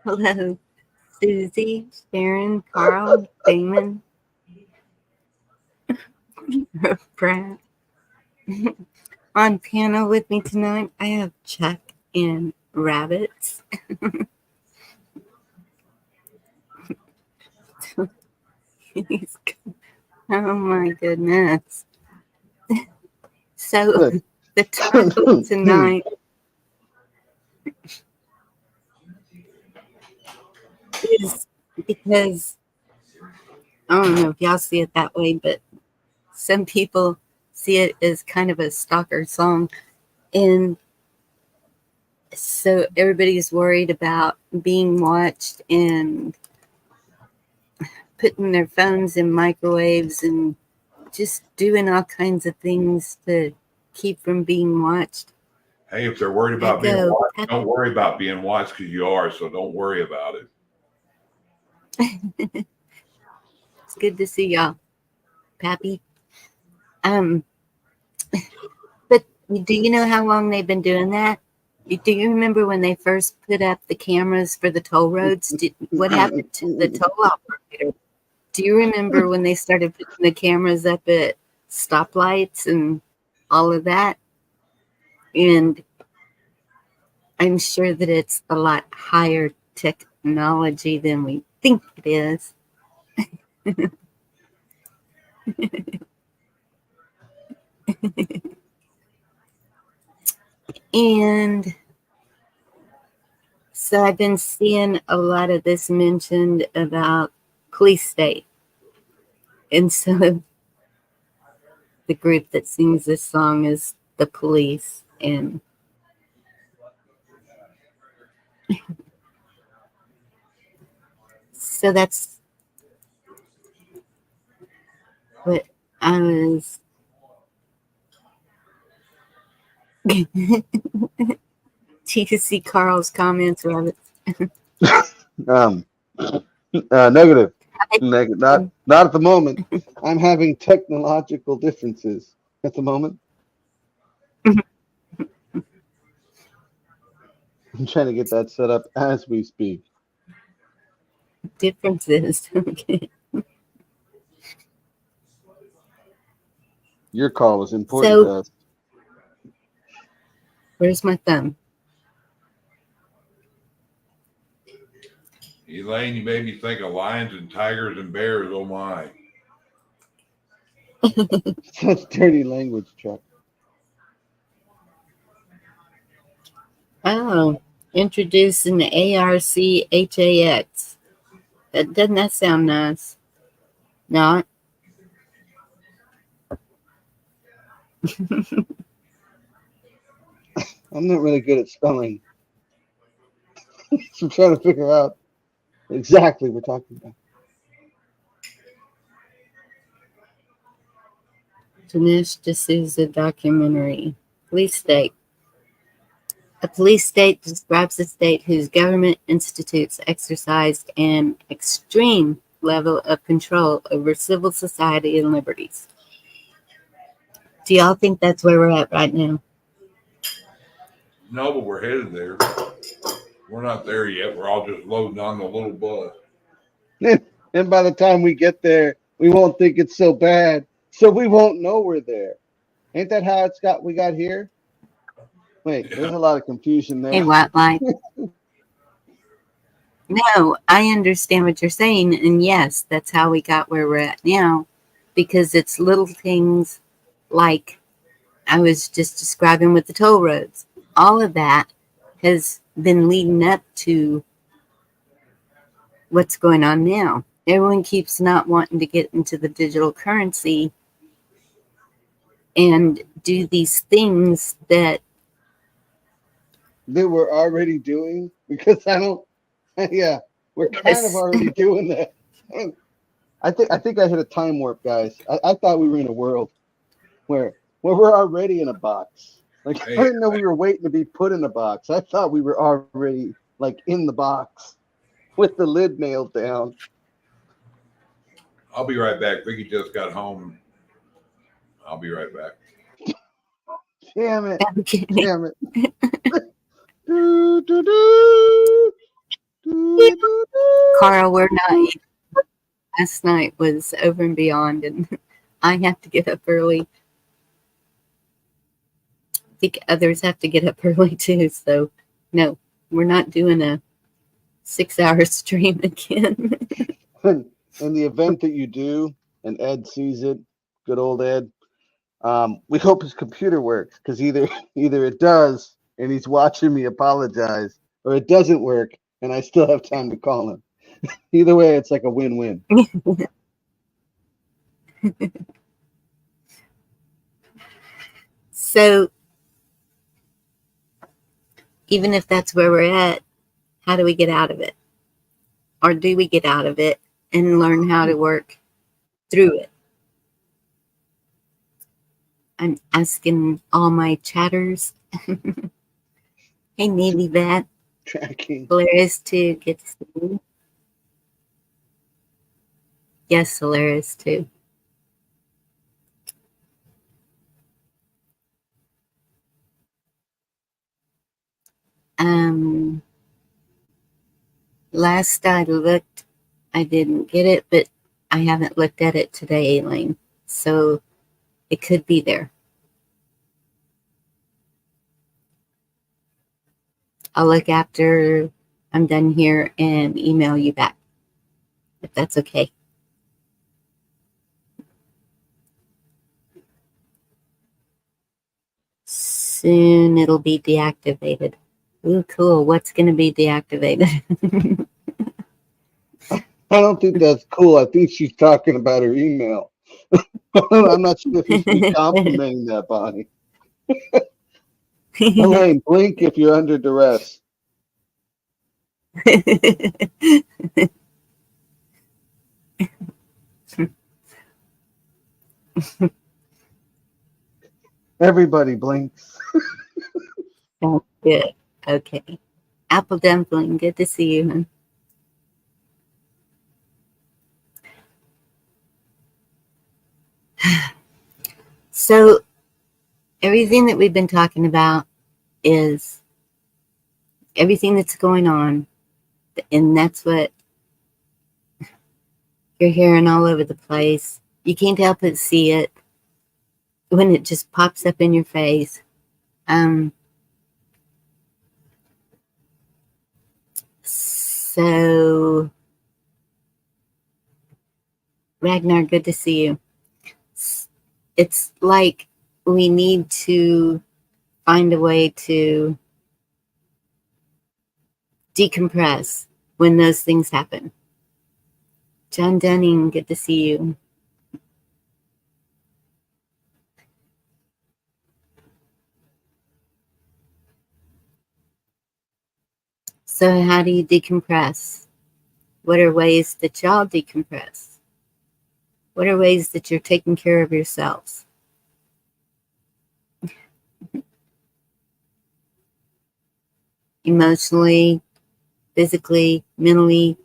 Hello, Susie, Sharon, Carl, Damon, Brad. On piano with me tonight, I have Chuck and Rabbits. Oh my goodness. So, Good. the title tonight is because I don't know if y'all see it that way, but some people see it as kind of a stalker song. And so everybody's worried about being watched and putting their phones in microwaves and just doing all kinds of things to keep from being watched. Hey, if they're worried about being watched, don't worry about being watched because you are, so don't worry about it. It's good to see y'all, Pappy. But do you know how long they've been doing that? Do you remember when they first put up the cameras for the toll roads? What happened to the toll operator? Do you remember when they started putting the cameras up at stoplights and all of that? And I'm sure that it's a lot higher technology than we think it is. And so I've been seeing a lot of this mentioned about police state. And so the group that sings this song is the Police. And so that's what I was. Do you see Carl's comments, Robert? Negative. Not at the moment. I'm having technological differences at the moment. I'm trying to get that set up as we speak. Differences. Okay. Your call is important to us. Where's my thumb? Elaine, you made me think of lions and tigers and bears. Oh my. Such dirty language, Chuck. Oh, introducing the ARCHAX. Doesn't that sound nice? Not? I'm not really good at spelling. So I'm trying to figure out exactly what we're talking about. Dinesh D'Souza documentary. Police state. A police state describes a state whose government institutes exercised an extreme level of control over civil society and liberties. Do y'all think that's where we're at right now? No, but we're headed there. We're not there yet. We're all just loading on the little bus. And by the time we get there, we won't think it's so bad. So we won't know we're there. Ain't that how we got here? Wait, there's a lot of confusion there. Hey, White Light. No, I understand what you're saying. And yes, that's how we got where we're at now. Because it's little things like I was just describing with the toll roads. All of that has been leading up to what's going on now. Everyone keeps not wanting to get into the digital currency and do these things that we're already doing, because yeah, we're kind of already doing that. I think I hit a time warp, guys. I thought we were in a world where we're already in a box. Like, I didn't know we were waiting to be put in a box. I thought we were already like in the box with the lid nailed down. I'll be right back. Ricky just got home. I'll be right back. Damn it. Okay. Damn it. Do, do, do. Carl, we're not. Last night was over and beyond, and I have to get up early. I think others have to get up early too. So, no, we're not doing a 6-hour stream again. In the event that you do, and Ed sees it, good old Ed, we hope his computer works, because either it does and he's watching me apologize, or it doesn't work and I still have time to call him. Either way, it's like a win-win. So, even if that's where we're at, how do we get out of it? Or do we get out of it and learn how to work through it? I'm asking all my chatters. Hey, Navy Vet. Tracking. Hilarious too. Get to see you. Yes, hilarious too. Last I looked, I didn't get it, but I haven't looked at it today, Elaine. So it could be there. I'll look after I'm done here and email you back, if that's okay. Soon it'll be deactivated. Ooh, cool. What's going to be deactivated? I don't think that's cool. I think she's talking about her email. I'm not sure if you should be complimenting that, Bonnie. Elaine, blink if you're under duress. Everybody blinks. Sounds good. Okay. Apple Dumpling, good to see you. So, everything that we've been talking about is everything that's going on, and that's what you're hearing all over the place. You can't help but see it when it just pops up in your face. So, Ragnar, good to see you. It's like we need to find a way to decompress when those things happen. John Dunning, good to see you. So how do you decompress? What are ways that y'all decompress? What are ways that you're taking care of yourselves? Emotionally, physically, mentally.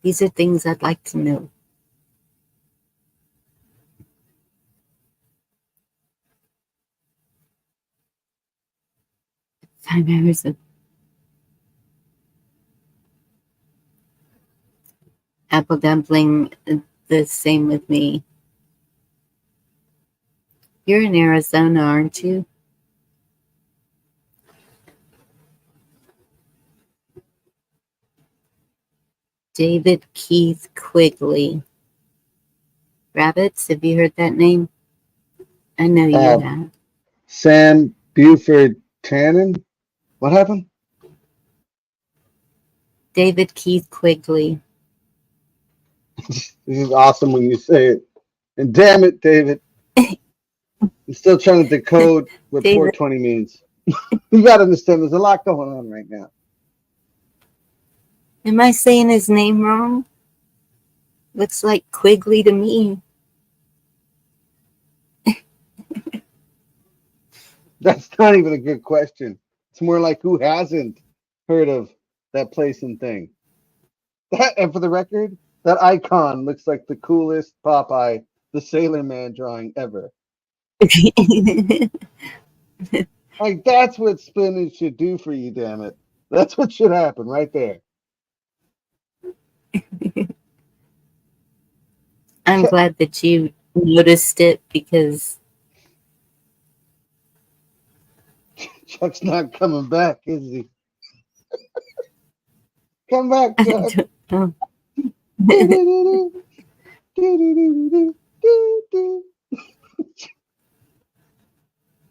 These are things I'd like to know. Five hours of apple dumpling, the same with me. You're in Arizona, aren't you? David Keith Quigley. Rabbits, have you heard that name? I know you have. Sam Buford Tannen? What happened? David Keith Quigley. This is awesome when you say it. And damn it, David. I'm still trying to decode what David. 420 means. You got to understand, there's a lot going on right now. Am I saying his name wrong? Looks like Quigley to me. That's not even a good question. It's more like, who hasn't heard of that place and thing? And for the record, that icon looks like the coolest Popeye the Sailor Man drawing ever. Like, that's what spinach should do for you, damn it. That's what should happen right there. I'm glad that you noticed it because Chuck's not coming back, is he? Come back, I Chuck. don't know.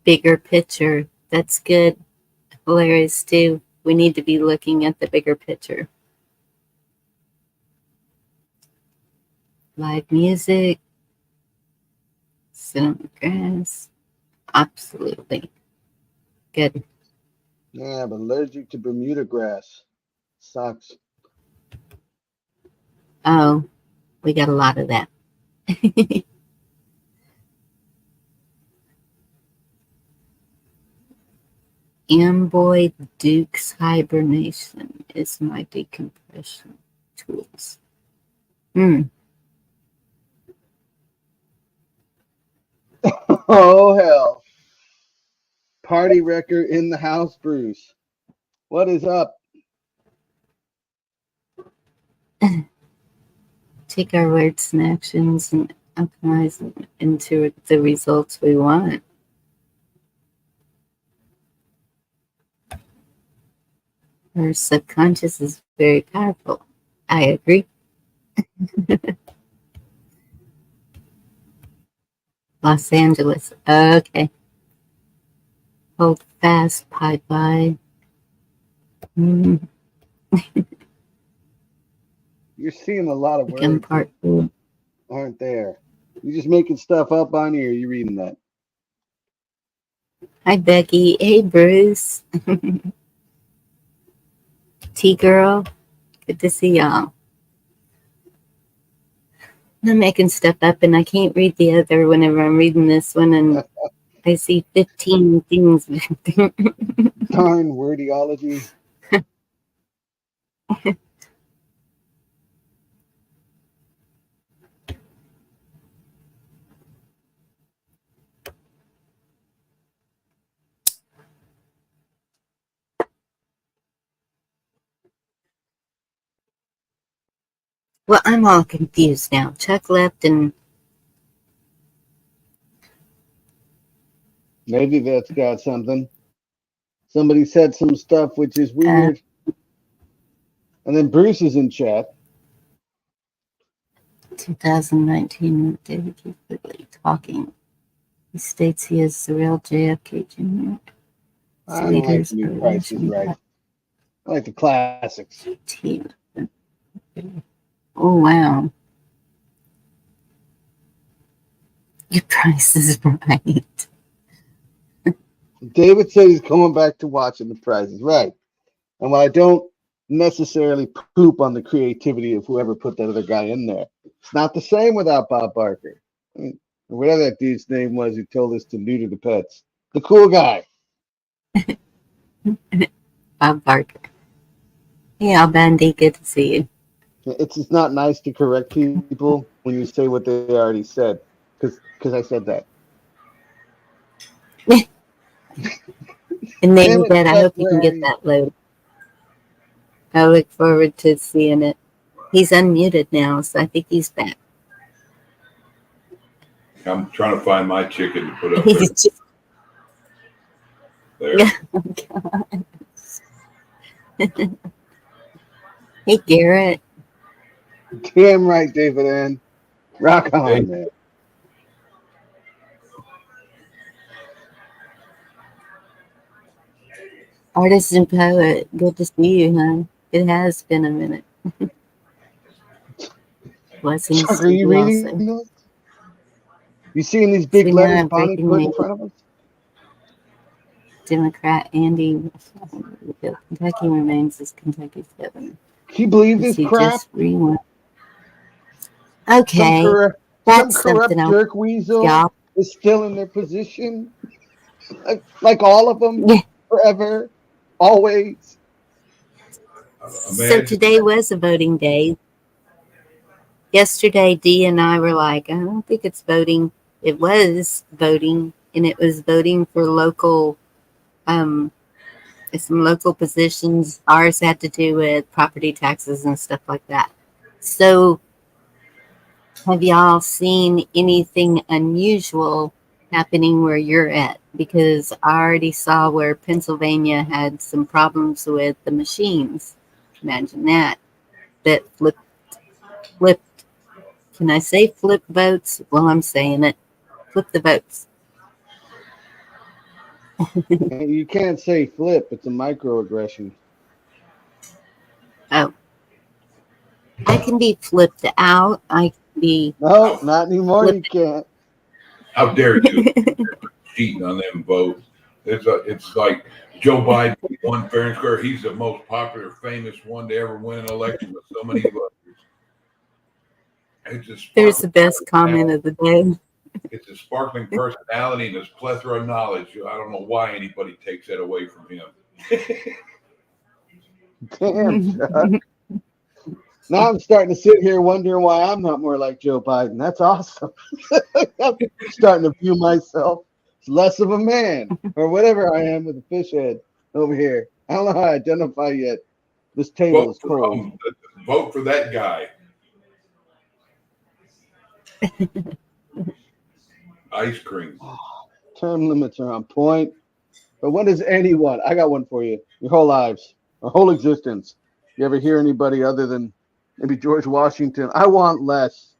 Bigger picture. That's good. Hilarious too. We need to be looking at the bigger picture. Live music, sit on the grass. Absolutely. Good. Yeah, I'm allergic to Bermuda grass. Sucks. Oh, we got a lot of that. Amboy Duke's hibernation is my decompression tools. Oh hell. Party wrecker in the house, Bruce. What is up? Take our words and actions and optimize them into the results we want. Our subconscious is very powerful. I agree. Los Angeles. Okay. Hold fast, pie pie. You're seeing a lot of Become words part that food. aren't there. You just making stuff up on here. Or you reading that? Hi, Becky. Hey, Bruce. T Girl. Good to see y'all. I'm making stuff up and I can't read the other whenever I'm reading this one and I see 15 things. Darn wordiology. Well, I'm all confused now. Chuck left and Maybe that's got something. Somebody said some stuff which is weird. And then Bruce is in chat. 2019 with David Keith Quigley talking. He states he is the real JFK Jr. I don't like Leaders the new are Price is Right. I like the classics. team. Oh, wow. Your price is right. David said he's coming back to watching the Price is Right. And while I don't necessarily poop on the creativity of whoever put that other guy in there, it's not the same without Bob Barker. I mean, or whatever that dude's name was who told us to neuter the pets. The cool guy. Bob Barker. Yeah, Bandy, good to see you. It's just not nice to correct people when you say what they already said. Because I said that. And maybe Damn it, that, I Chuck, hope you where can are get you? that loaded. I look forward to seeing it. He's unmuted now, so I think he's back. I'm trying to find my chicken to put up He's just, there. yeah, oh God. Hey, Garrett. Damn right, David Ann. Rock on, Hey. man. Artist and poet. Good to see you, huh? It has been a minute. Blessings Chuck, to are you you reading also. those? You seeing these big Sweetheart, letters I'm Bonnie breaking put in news. front of us? Democrat Andy Kentucky remains as Kentucky's governor. Can you believe Is this he crap? just rewind? Okay, Some that's something corrupt else, jerk weasel y'all. is still in their position. Like all of them, Yeah. forever, always. So today was a voting day. Yesterday, Dee and I were like, I don't think it's voting. It was voting, and it was voting for local some local positions. Ours had to do with property taxes and stuff like that. So, have y'all seen anything unusual happening where you're at? Because I already saw where Pennsylvania had some problems with the machines. Imagine that. That flipped. Can I say flip votes? Well, I'm saying it. Flip the votes. You can't say flip. It's a microaggression. Oh, I can be flipped out. I can be No, not anymore. flipped. You can't. How dare you cheating on them votes? It's like Joe Biden won fair and square. He's the most popular, famous one to ever win an election with so many votes. It's a There's the best comment personality. of the day. It's a sparkling personality and his plethora of knowledge. I don't know why anybody takes that away from him. Damn, Chuck. Now I'm starting to sit here wondering why I'm not more like Joe Biden. That's awesome. I'm starting to view myself as less of a man or whatever I am with a fish head over here. I don't know how to identify yet. This table is cold. Vote for that guy. Ice cream. Term limits are on point. But when does anyone, I got one for you, your whole lives, our whole existence, you ever hear anybody other than maybe George Washington, I want less.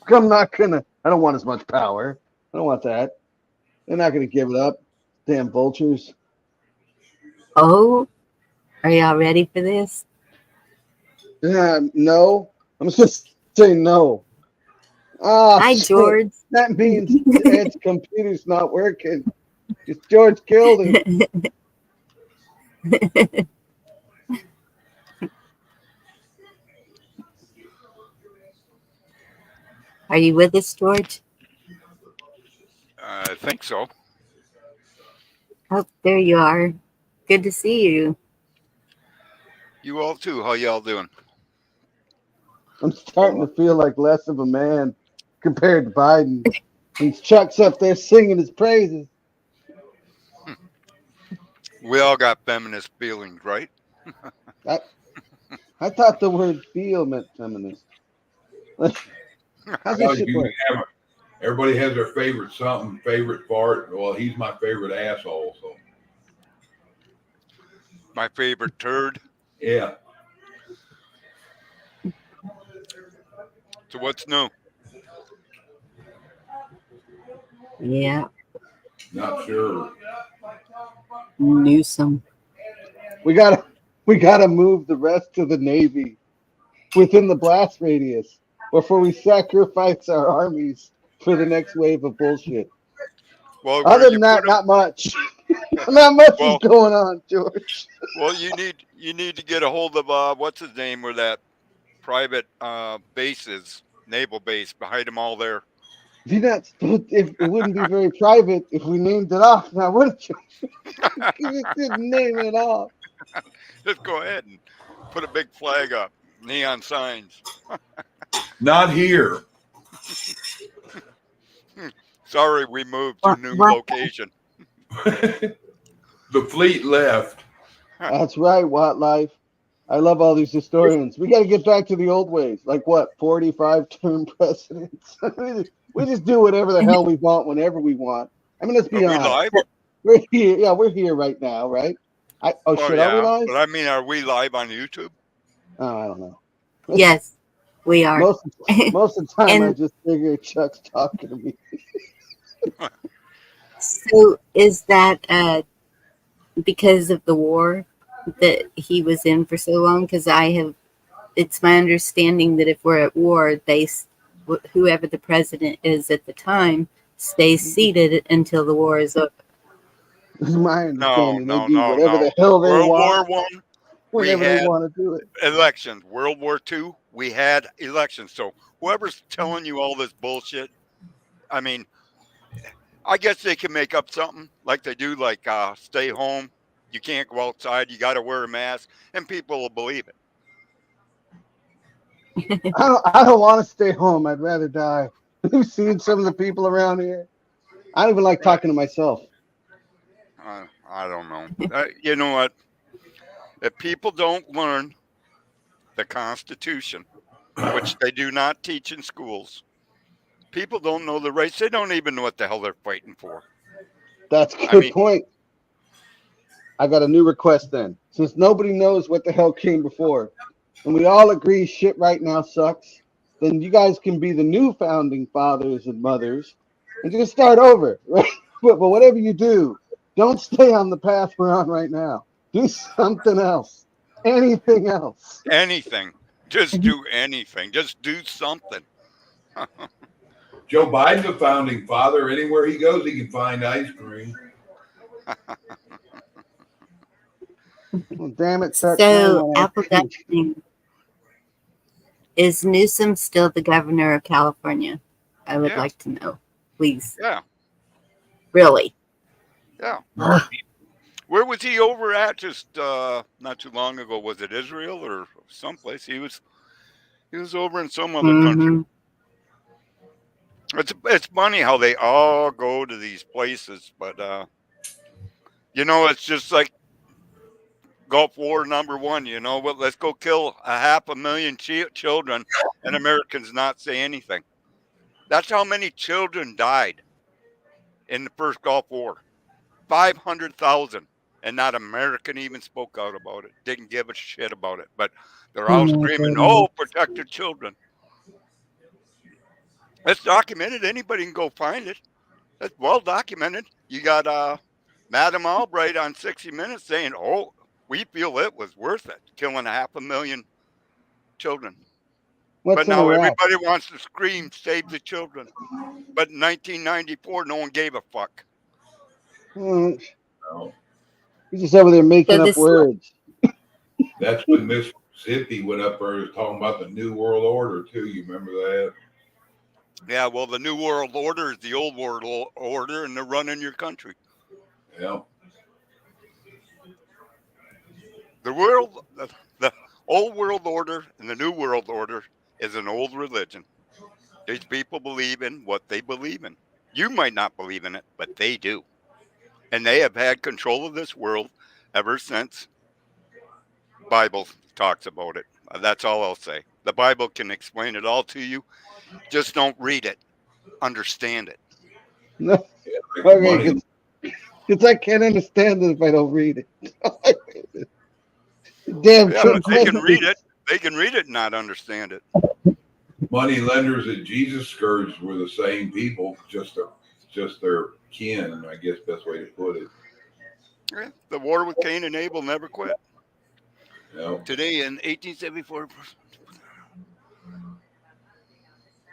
I'm not going to, I don't want as much power. I don't want that. They're not going to give it up. Damn vultures. Oh, are y'all ready for this? No. I'm just saying no. Hi, George. That means Ed's computer's not working. George killed him. Are you with us, George? I think so. Oh, there you are. Good to see you. You all too. How y'all doing? I'm starting to feel like less of a man compared to Biden. And Chuck's up there singing his praises. We all got feminist feelings, right? I thought the word feel meant feminist. How's this shit work? Everybody has their favorite something, favorite part. Well, he's my favorite asshole. So My favorite turd. yeah. So what's new? Yeah, Not sure. Newsom. We gotta move the rest of the Navy within the blast radius before we sacrifice our armies for the next wave of bullshit. Well, Other than that, not much. Not much is going on, George. Well, you need to get a hold of what's his name, where that private base is, naval base behind them all there. If it wouldn't be very private if we named it off, now wouldn't you? You didn't name it off. Just go ahead and put a big flag up, neon signs. Not here. Sorry, we moved to a new location. The fleet left. That's right, Life. I love all these historians. We got to get back to the old ways. Like what, 45-term presidents? We just do whatever the hell we want whenever we want. I mean, let's be honest. Live? We're here. Yeah, we're here right now, right? Are we live? But I mean, are we live on YouTube? Oh, I don't know. Yes, we are. Most of the time, I just figure Chuck's talking to me. So is that because of the war that he was in for so long? Because it's my understanding that if we're at war, whoever the president is at the time stays seated until the war is over. This is my understanding. No, they do whatever the hell they want. World War I, whenever they want to do it. Elections. World War II, we had elections. So whoever's telling you all this bullshit, I mean, I guess they can make up something like they do, like stay home. You can't go outside. You got to wear a mask, and people will believe it. I don't want to stay home. I'd rather die. You've seen some of the people around here. I don't even like talking to myself. I don't know. You know what? If people don't learn the Constitution, which they do not teach in schools, people don't know the rights. They don't even know what the hell they're fighting for. That's a I good mean, point. I got a new request then. Since nobody knows what the hell came before, and we all agree shit right now sucks, then you guys can be the new founding fathers and mothers and just start over, right? But whatever you do, don't stay on the path we're on right now. Do something else. Anything else. anything. Just do anything. Just do something. Joe Biden's a founding father. Anywhere he goes, he can find ice cream. Well, damn it, Chuck. So, Apple Ducking, is Newsom still the governor of California? I would Yeah. like to know, please. Yeah. Really? Yeah. Where was he over at just not too long ago? Was it Israel or someplace? He was over in some other country. It's funny how they all go to these places, but you know, it's just like Gulf War #1. You know what? Let's go kill 500,000 children, and Americans not say anything. That's how many children died in the first Gulf War. 500,000, and not American even spoke out about it. Didn't give a shit about it. But they're all screaming, "Oh, protect your children." It's documented. Anybody can go find it. It's well documented. You got Madam Albright on 60 Minutes saying, "Oh, we feel it was worth it, killing 500,000 children." What's But now in Iraq? everybody wants to scream, "Save the children." But in 1994, no one gave a fuck. Hmm, No. he's just over there making up words. That's when Mississippi went up there was talking about the New World Order too. You remember that? Yeah, well, the New World Order is the old world order, and they're running your country. Yeah. The old world order and the New World Order is an old religion. These people believe in what they believe in. You might not believe in it, but they do. And they have had control of this world ever since Bible talks about it. That's all I'll say. The Bible can explain it all to you. Just don't read it. Understand it. No. Okay, because I can't understand it if I don't read it. Damn, yeah, but they can read it. They can read it and not understand it. Money lenders and Jesus scourged were the same people, just their kin, I guess best way to put it. Yeah, the war with Cain and Abel never quit. Yeah. Today in 1874.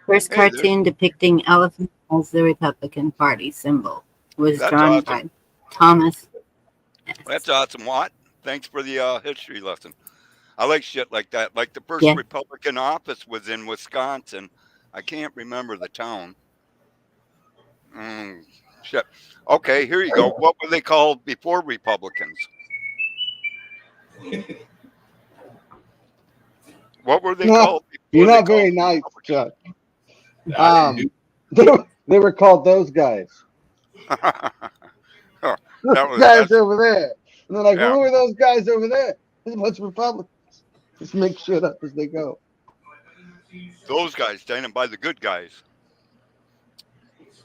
First cartoon depicting elephant as the Republican Party symbol was drawn by Thomas. That's awesome, Watt. Thanks for the history lesson. I like shit like that. Like the first Republican office was in Wisconsin. I can't remember the town. Shit. Okay, here you go. What were they called before Republicans? What were they called? You're not very nice, Chuck. They were called those guys. Those guys over there. And they're like, who are those guys over there? There's a bunch of Republicans. Just make shit up as they go. Those guys standing by the good guys.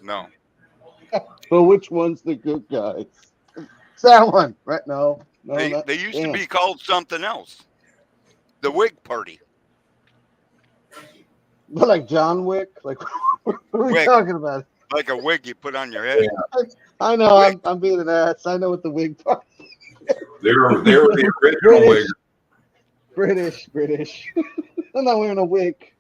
No. But which one's the good guys? It's that one, right? No. They used to be called something else. The Whig Party. But like John Wick? Like, what are we talking about? Like a wig you put on your head. I know, I'm being an ass. I know what the Whig Party is. They were the original Whigs. British. I'm not wearing a wig.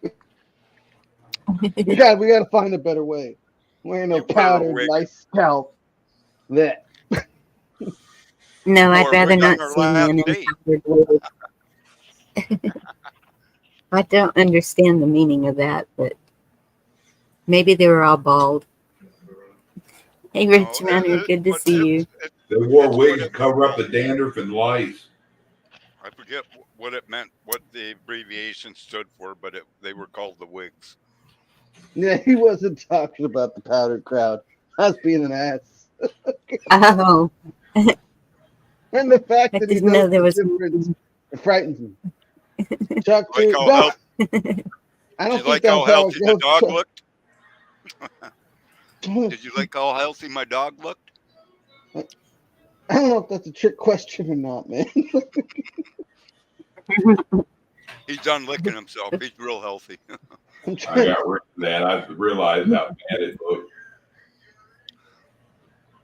we got to find a better way. Wearing no powdered, nice scalp. That. No, I'd rather not see men in powdered wig. I don't understand the meaning of that, but maybe they were all bald. Hey, Rich Manor, good to see you. They wore wigs to cover up the dandruff and lice. I forget what it meant, what the abbreviation stood for, but they were called the Whigs. Yeah, he wasn't talking about the powdered crowd. I was being an ass. Oh. And the fact I that he didn't know knows there the was. difference, it frightens me. Chuck, Like dude, how no, healthy, I did don't you think like how that's how it healthy the goes. dog Chuck. looked? Did you like how healthy my dog looked? I don't know if that's a trick question or not, man. He's done licking himself. He's real healthy. I'm I trying. got rid of that. I realized how bad it looked.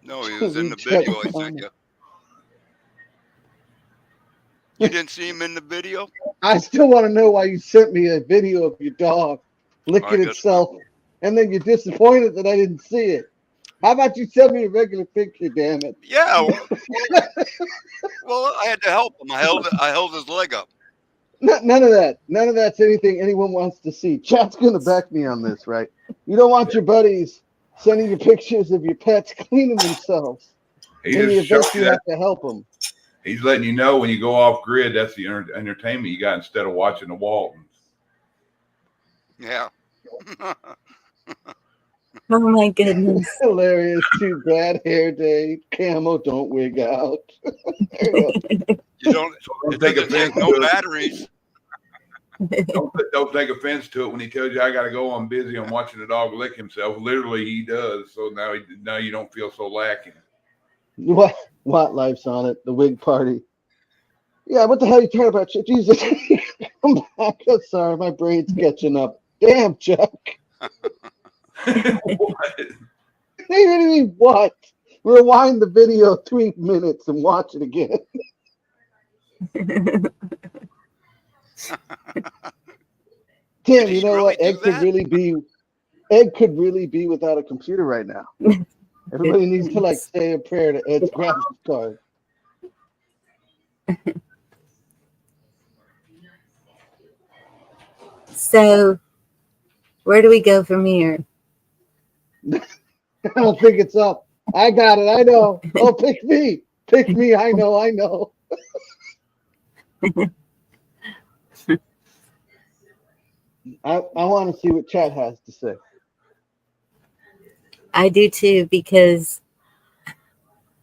No, he to was in read the Chuck's video I sent comment. you. You didn't see him in the video? I still want to know why you sent me a video of your dog I licking guess itself, and then you're disappointed that I didn't see it. How about you send me a regular picture, damn it? Yeah. Well, I had to help him. I held his leg up. None of that. None of that's anything anyone wants to see. Chat's going to back me on this, right? You don't want your buddies sending you pictures of your pets cleaning themselves. He In the just showed event you you that. have to help them. He's letting you know when you go off grid, that's the entertainment you got instead of watching the Waltons. Yeah. Oh my goodness. Hilarious. Too bad hair day. Camo, don't wig out. There you go. You don't. Don't It take doesn't offense take no to it. batteries. Don't take offense to it when he tells you I got to go. I'm busy. I'm watching the dog lick himself. Literally, he does. So now you don't feel so lacking. What life's on it? The wig party. Yeah, what the hell are you talking about? Jesus. I'm back. I'm sorry, my brain's catching up. Damn, Chuck. What? What? Rewind the video 3 minutes and watch it again. Tim, Did you he know really what? do Ed could that? really be without a computer right now. Everybody needs to like say a prayer to Ed's graphics card. So, where do we go from here? I don't think it's up. I got it. I know. Oh, pick me. Pick me. I know. I want to see what chat has to say. I do too, because,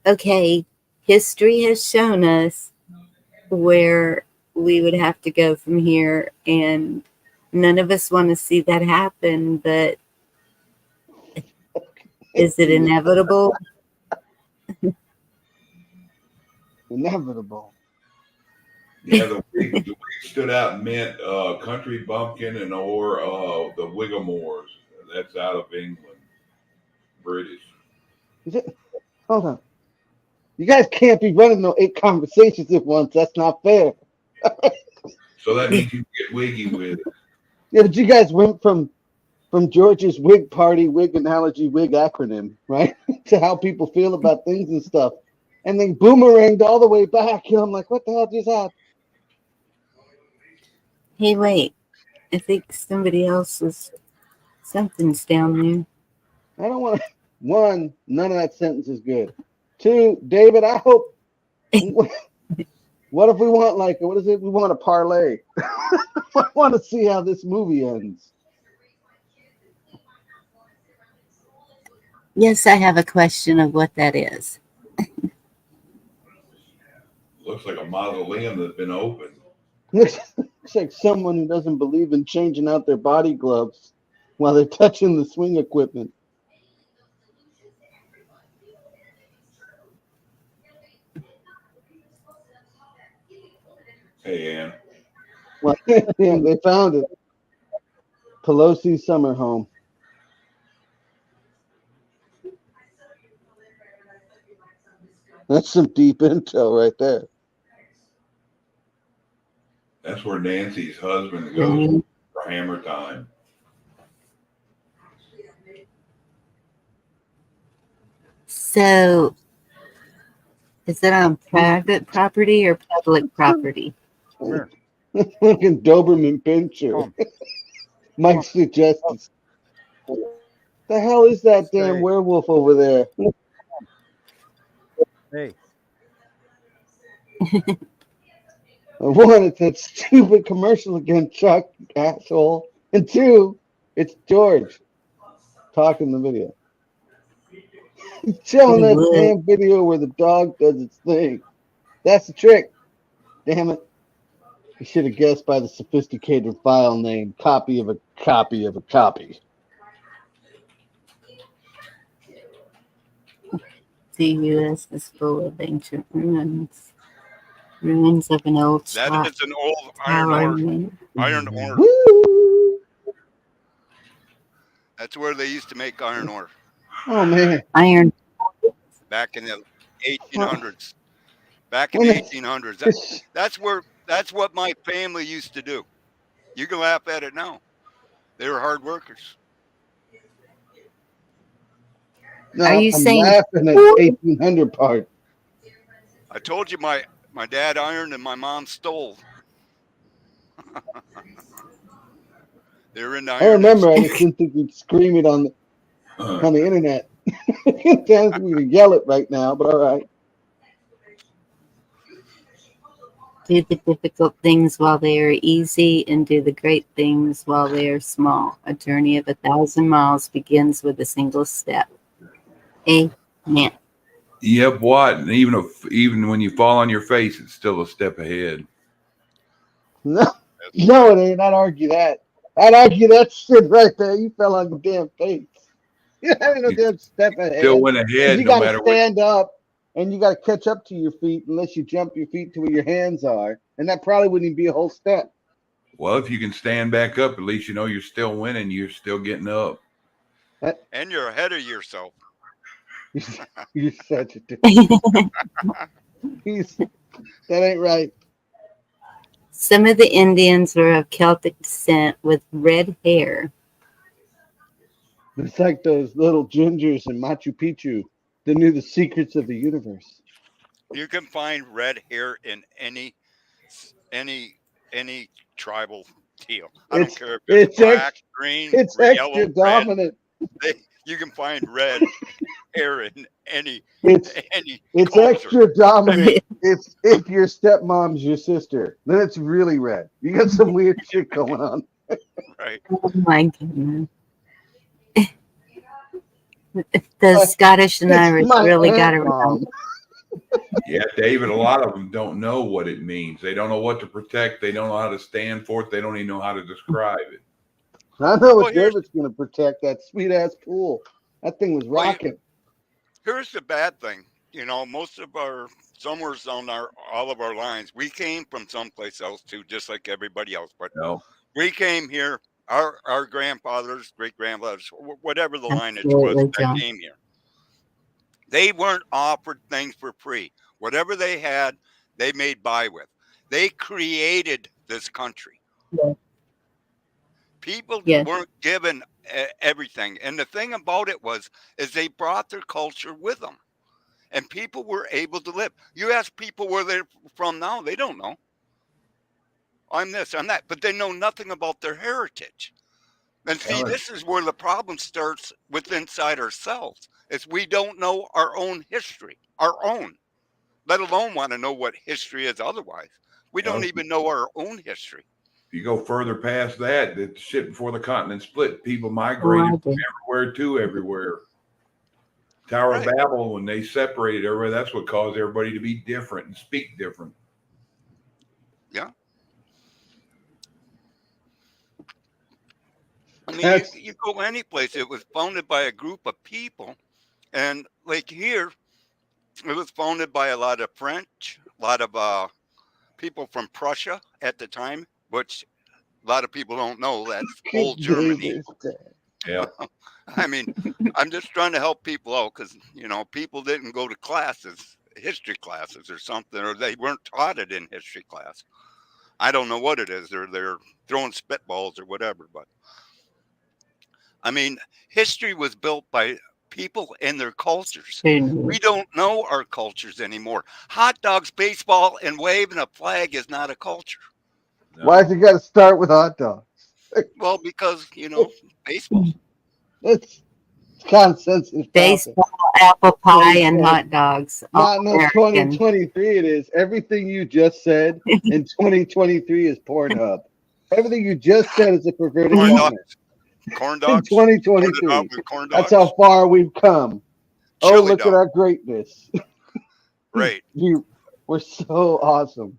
okay, history has shown us where we would have to go from here, and none of us want to see that happen, but is it inevitable? Inevitable. Yeah, the wig stood out and meant country bumpkin and or the Whigamores. That's out of England, British. Is it? Hold on. You guys can't be running no 8 conversations at once. That's not fair. So that means you get wiggy with it. Yeah, but you guys went from George's wig party, wig analogy, wig acronym, right? To how people feel about things and stuff. And then boomeranged all the way back. And I'm like, what the hell just happened? Hey, wait. I think something's down there. I don't want to. 1, none of that sentence is good. 2, David, I hope. What if we want what is it? We want a parlay. I want to see how this movie ends. Yes, I have a question of what that is. Looks like a mausoleum that's been opened. Looks like someone who doesn't believe in changing out their body gloves while they're touching the swing equipment. Hey, Ann. Well, yeah, they found it. Pelosi's summer home. That's some deep intel right there. That's where Nancy's husband goes for hammer time. So, is it on private property or public property? Sure. Fucking Doberman pincher. Mike suggests. The hell is that damn werewolf over there? Hey. One, it's that stupid commercial again, Chuck, asshole. And 2, it's George talking the video. He's showing that damn video where the dog does its thing. That's the trick. Damn it. You should have guessed by the sophisticated file name, copy of a copy of a copy. The U.S. is full of ancient ruins. Ruins of an old That shop is an old tower. iron ore. Woo! That's where they used to make iron ore Oh man. Iron. back in the 1800s. Back in When the they- 1800s. That's what my family used to do. You can laugh at it now. They were hard workers. No, Are you I'm saying- laughing at the 1800 part. I told you my dad ironed and my mom stole. They were in the I iron remember. I industry. just didn't think you'd scream it on the internet. Can't we can yell it right now, but all right. Do the difficult things while they are easy, and do the great things while they are small. A journey of 1,000 miles begins with a single step. Amen. Yep, what? And even when you fall on your face, it's still a step ahead. No, it ain't. I'd argue that. I'd argue that shit right there. You fell on the damn face. You ain't no damn step ahead. Still went ahead, You no got to matter what. stand up, and you got to catch up to your feet unless you jump your feet to where your hands are, and that probably wouldn't even be a whole step. Well, if you can stand back up, at least you know you're still winning. You're still getting up. And you're ahead of yourself. You're such a dude. That ain't right. Some of the Indians were of Celtic descent with red hair. It's like those little gingers in Machu Picchu that knew the secrets of the universe. You can find red hair in any tribal deal. I don't care if it's black, green, It's yellow, extra dominant. red. You can find red hair in any It's culture. extra dominant if your stepmom's your sister. Then it's really red. You got some weird shit going on. Right. Oh my goodness. The Scottish and It's Irish my really got aunt, around. Mom. Yeah, David, a lot of them don't know what it means. They don't know what to protect. They don't know how to stand for it. They don't even know how to describe it. I know Well, what David's going to protect that sweet ass pool. That thing was rocking. Here's the bad thing. Most of somewhere's on all of our lines, we came from someplace else too, just like everybody else. But No. we came here, our grandfathers, great grandfathers, whatever the lineage Absolutely, was that John. came here. They weren't offered things for free. Whatever they had, they made by with. They created this country. Yeah. People Yes. weren't given everything. And the thing about it is they brought their culture with them. And people were able to live. You ask people where they're from now, they don't know. I'm this, I'm that. But they know nothing about their heritage. And see, this is where the problem starts with inside ourselves. Is we don't know our own history, let alone want to know what history is otherwise. We don't even know our own history. If you go further past that, the shit before the continent split, people migrated from everywhere to everywhere. Tower of Babel, when they separated everybody, that's what caused everybody to be different and speak different. Yeah. I mean, you go any place, it was founded by a group of people. And like here, it was founded by a lot of French, a lot of people from Prussia at the time, which a lot of people don't know. That's old Germany. Yeah. I mean, I'm just trying to help people out because, people didn't go to classes, history classes or something, or they weren't taught it in history class. I don't know what it is. They're throwing spitballs or whatever. But, I mean, history was built by people and their cultures. We don't know our cultures anymore. Hot dogs, baseball, and waving a flag is not a culture. No. Why's it got to start with hot dogs? Well, because, baseball. It's consensus. Baseball, apple pie, and hot dogs. Not in 2023 it is. Everything you just said in 2023 is Pornhub. Everything you just said is a perverted woman. Corn dogs. In 2023. Corn dogs. That's how far we've come. Chili look dog. at our greatness. Right. We're so awesome.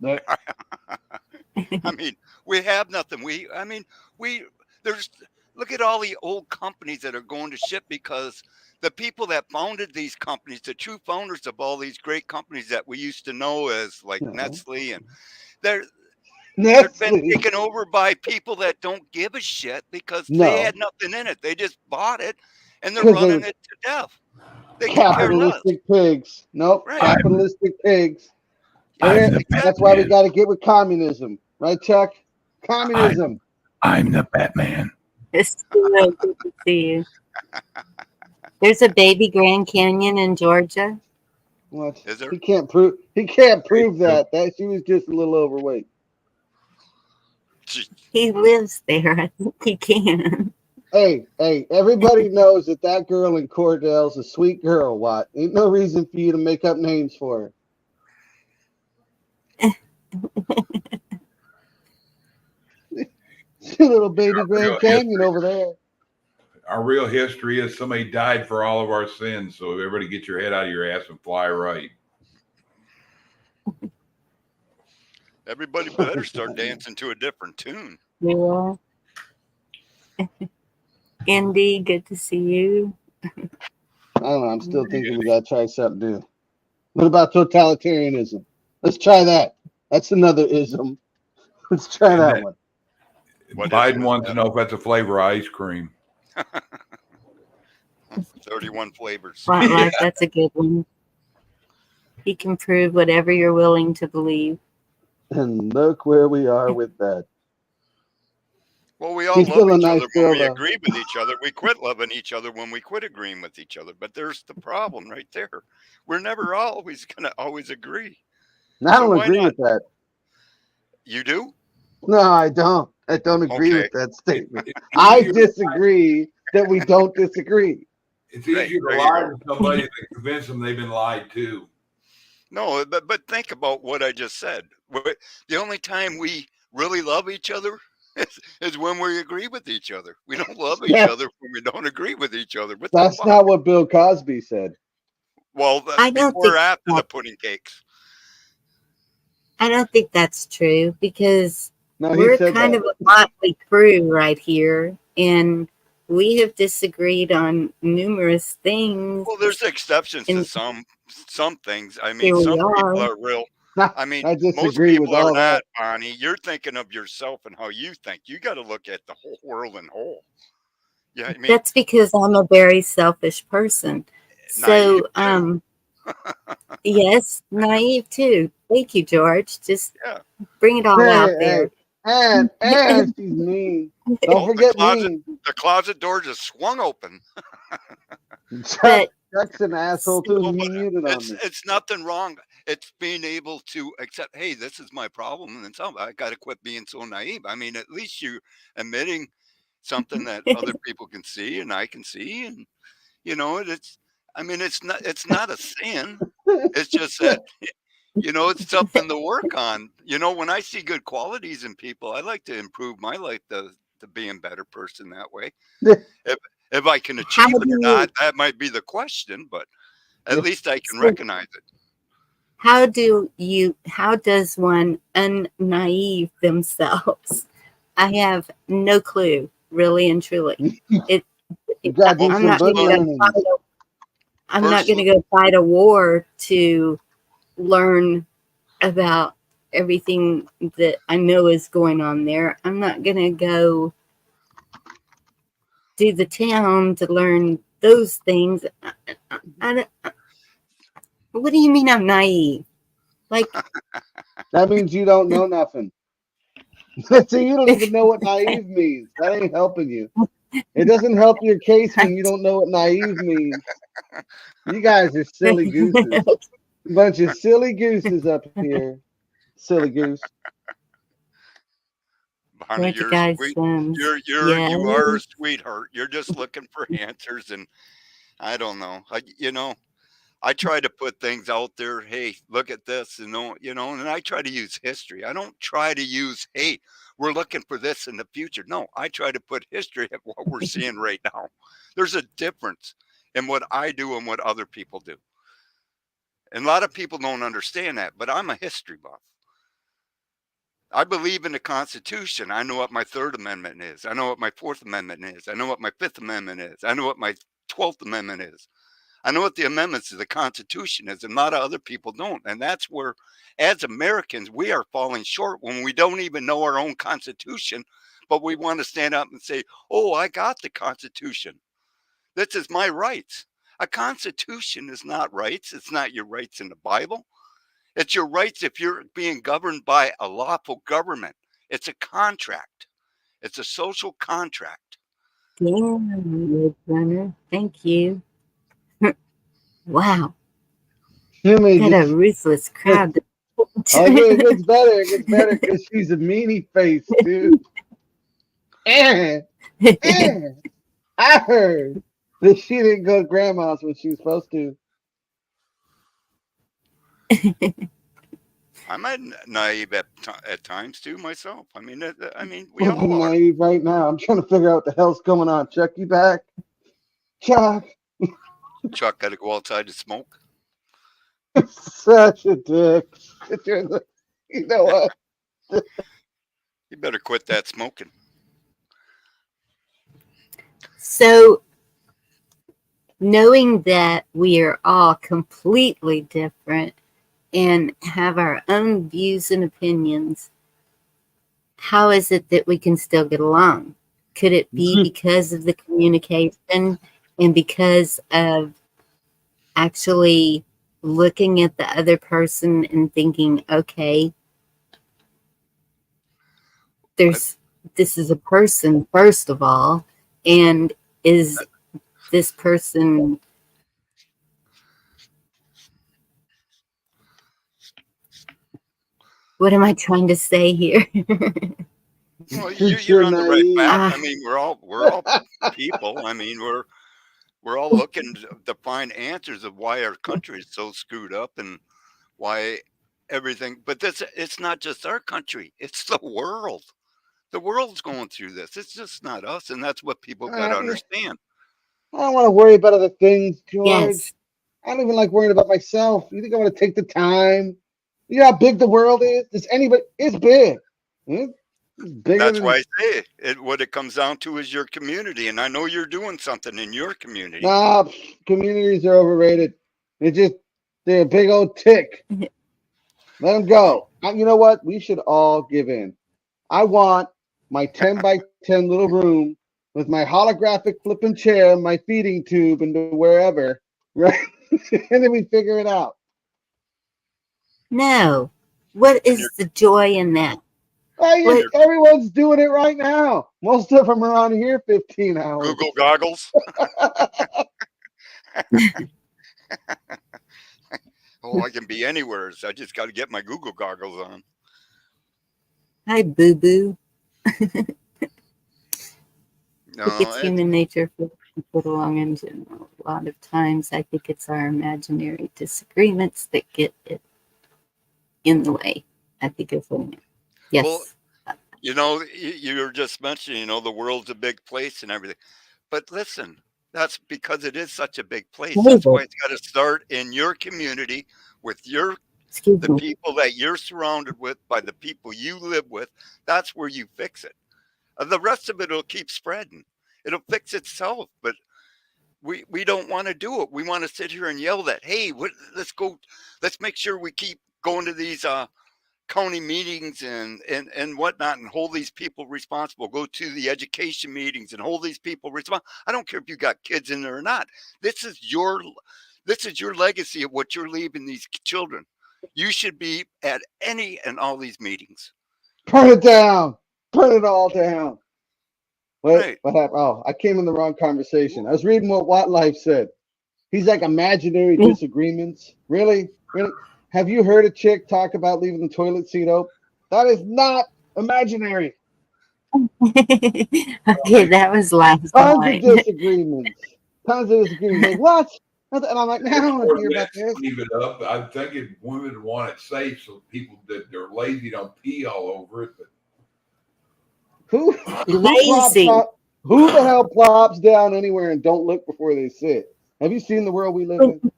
I mean, we have nothing. We there's look at all the old companies that are going to shit because the people that founded these companies, the true founders of all these great companies that we used to know as like Nestle, and they're been Nestle. taken over by people that don't give a shit because they No, had nothing in it. They just bought it and they're because running they're it to death. They could care less. capitalistic pigs. Nope, Right. capitalistic pigs. I'm And the that's why we Batman. got to get with communism, right, Chuck? Communism. I'm the Batman. It's so good to see you. There's a baby Grand Canyon in Georgia. What? Is there? He can't prove. He can't prove that. That she was just a little overweight. He lives there. I think he can. Hey, everybody knows that girl in Cordell's a sweet girl, Watt. Ain't no reason for you to make up names for her. Little baby Grand Canyon over there. Our real history is somebody died for all of our sins. So everybody get your head out of your ass and fly right. Everybody better start dancing to a different tune. Yeah. Andy, good to see you. I don't know. I'm still thinking we got to try something new. What about totalitarianism? Let's try that. That's another ism. Let's try And that one. What Biden is wants that? to know if that's a flavor of ice cream. 31 flavors. Spotlight, that's a good one. He can prove whatever you're willing to believe. And look where we are with that. Well, we all She's love still a each nice other when girl, we though. agree with each other. We quit loving each other when we quit agreeing with each other. But there's the problem right there. We're never always going to always agree. And I So don't why agree not? with that. You do? No, I don't. I don't agree Okay. with that statement. I disagree that we don't disagree. It's Right, easier to there you lie go. to somebody than convince them they've been lied to. No, but think about what I just said. The only time we really love each other is when we agree with each other. We don't love each That's, other when we don't agree with each other. What the that's fuck? not what Bill Cosby said. Well, I don't before or think after the that, pudding cakes? I don't think that's true because No, he we're said kind that. of a motley crew right here, and we have disagreed on numerous things. Well, there's exceptions to And some things. I mean, here we some people are. are real. I mean, I most disagree with people are all that. not, Bonnie. You're thinking of yourself and how you think. You got to look at the whole world in whole. Yeah, I mean, That's because I'm a very selfish person. naive So, too. yes, naive too. Thank you, George. Just Yeah. bring it all out there. And she's mean. Don't Oh, forget mean. the closet door just swung open. Chuck's an asshole too. No, He but muted on me. it's nothing wrong. It's being able to accept, hey, this is my problem, and then I got to quit being so naive. I mean, at least you admitting something that other people can see and I can see, and it's. I mean, it's not a sin. It's just that it's something to work on. When I see good qualities in people, I like to improve my life to be a better person that way. If I can How achieve it do or you, not, that might be the question, but at least I can so recognize it. how does one unnaive themselves? I have no clue, really and truly. It, You gotta do I'm some not book going to go learning. fight I'm not going Personally, to go fight a war to learn about everything that I know is going on there. I'm not going to go do the town to learn those things. What do you mean I'm naive? Like, That means you don't know nothing. So you don't even know what naive means. That ain't helping you. It doesn't help your case when you don't know what naive means. You guys are silly gooses. Bunch of silly gooses up here. Silly goose. Bonnie, like the you're guy's sweet. sons. Yeah. You are a sweetheart. You're just looking for answers, and I don't know. I try to put things out there. Hey, look at this, and and I try to use history. I don't try to use, hey, we're looking for this in the future. No, I try to put history at what we're seeing right now. There's a difference in what I do and what other people do. And a lot of people don't understand that, but I'm a history buff. I believe in the Constitution. I know what my Third Amendment is. I know what my Fourth Amendment is. I know what my Fifth Amendment is. I know what my 12th Amendment is. I know what the amendments of the Constitution is, and a lot of other people don't. And that's where, as Americans, we are falling short when we don't even know our own Constitution, but we want to stand up and say, oh, I got the Constitution. This is my rights. A Constitution is not rights. It's not your rights in the Bible. It's your rights if you're being governed by a lawful government. It's a contract. It's a social contract. Yeah, Roadrunner. Thank you. Wow. Got a ruthless crowd. It gets better. It gets better because she's a meanie face, dude. And I heard that she didn't go to grandma's when she was supposed to. I'm naive at times too myself. I mean, we all I'm are. naive right now. I'm trying to figure out what the hell's going on. Chuck, you back? Chuck. Chuck got to go outside to smoke. Such a dick. You know what? You better quit that smoking. So, knowing that we are all completely different and have our own views and opinions, how is it that we can still get along? Could it be because of the communication and because of actually looking at the other person and thinking, okay, this is a person, first of all, and is this person what am I trying to say here? Well, you're on the right path. I mean, we're all people. I mean, we're all looking to find answers of why our country is so screwed up and why everything. But it's not just our country; it's the world. The world's going through this. It's just not us, and that's what people got to understand. I don't want to worry about other things, George. Yes. I don't even like worrying about myself. You think I'm going to take the time? You know how big the world is? Does anybody? It's big. It's bigger. That's why I say what it comes down to is your community, and I know you're doing something in your community. Nah, communities are overrated. They're a big old tick. Let them go. You know what? We should all give in. I want my 10 by 10 little room with my holographic flipping chair, my feeding tube, and wherever, right? And then we figure it out. No. What is the joy in that? Everyone's doing it right now. Most of them are on here 15 hours. Google goggles. Oh, I can be anywhere. So I just got to get my Google goggles on. Hi, boo-boo. No, it's human nature for people to belong in general. A lot of times I think it's our imaginary disagreements that get it in the way. I think it's yes. Well, you know, you were just mentioning, the world's a big place and everything. But listen, that's because it is such a big place. That's why it's got to start in your community with the people that you're surrounded with, by the people you live with. That's where you fix it. The rest of it will keep spreading. It'll fix itself. But we don't want to do it. We want to sit here and yell that, hey, let's make sure we keep going to these county meetings and whatnot and hold these people responsible. Go to the education meetings and hold these people responsible. I don't care if you got kids in there or not. This is your legacy of what you're leaving these children. You should be at any and all these meetings. Burn it down. Burn it all down. What happened? Oh, I came in the wrong conversation. I was reading what Wattlife said. He's like imaginary disagreements. Really? Really? Have you heard a chick talk about leaving the toilet seat open? That is not imaginary. Okay, that was last Tons of disagreements. Like, what? And I'm like, no, I don't want to hear about this. Leave it up. I think women want it safe so people that they're lazy don't pee all over it. But who the hell plops down anywhere and don't look before they sit? Have you seen the world we live in?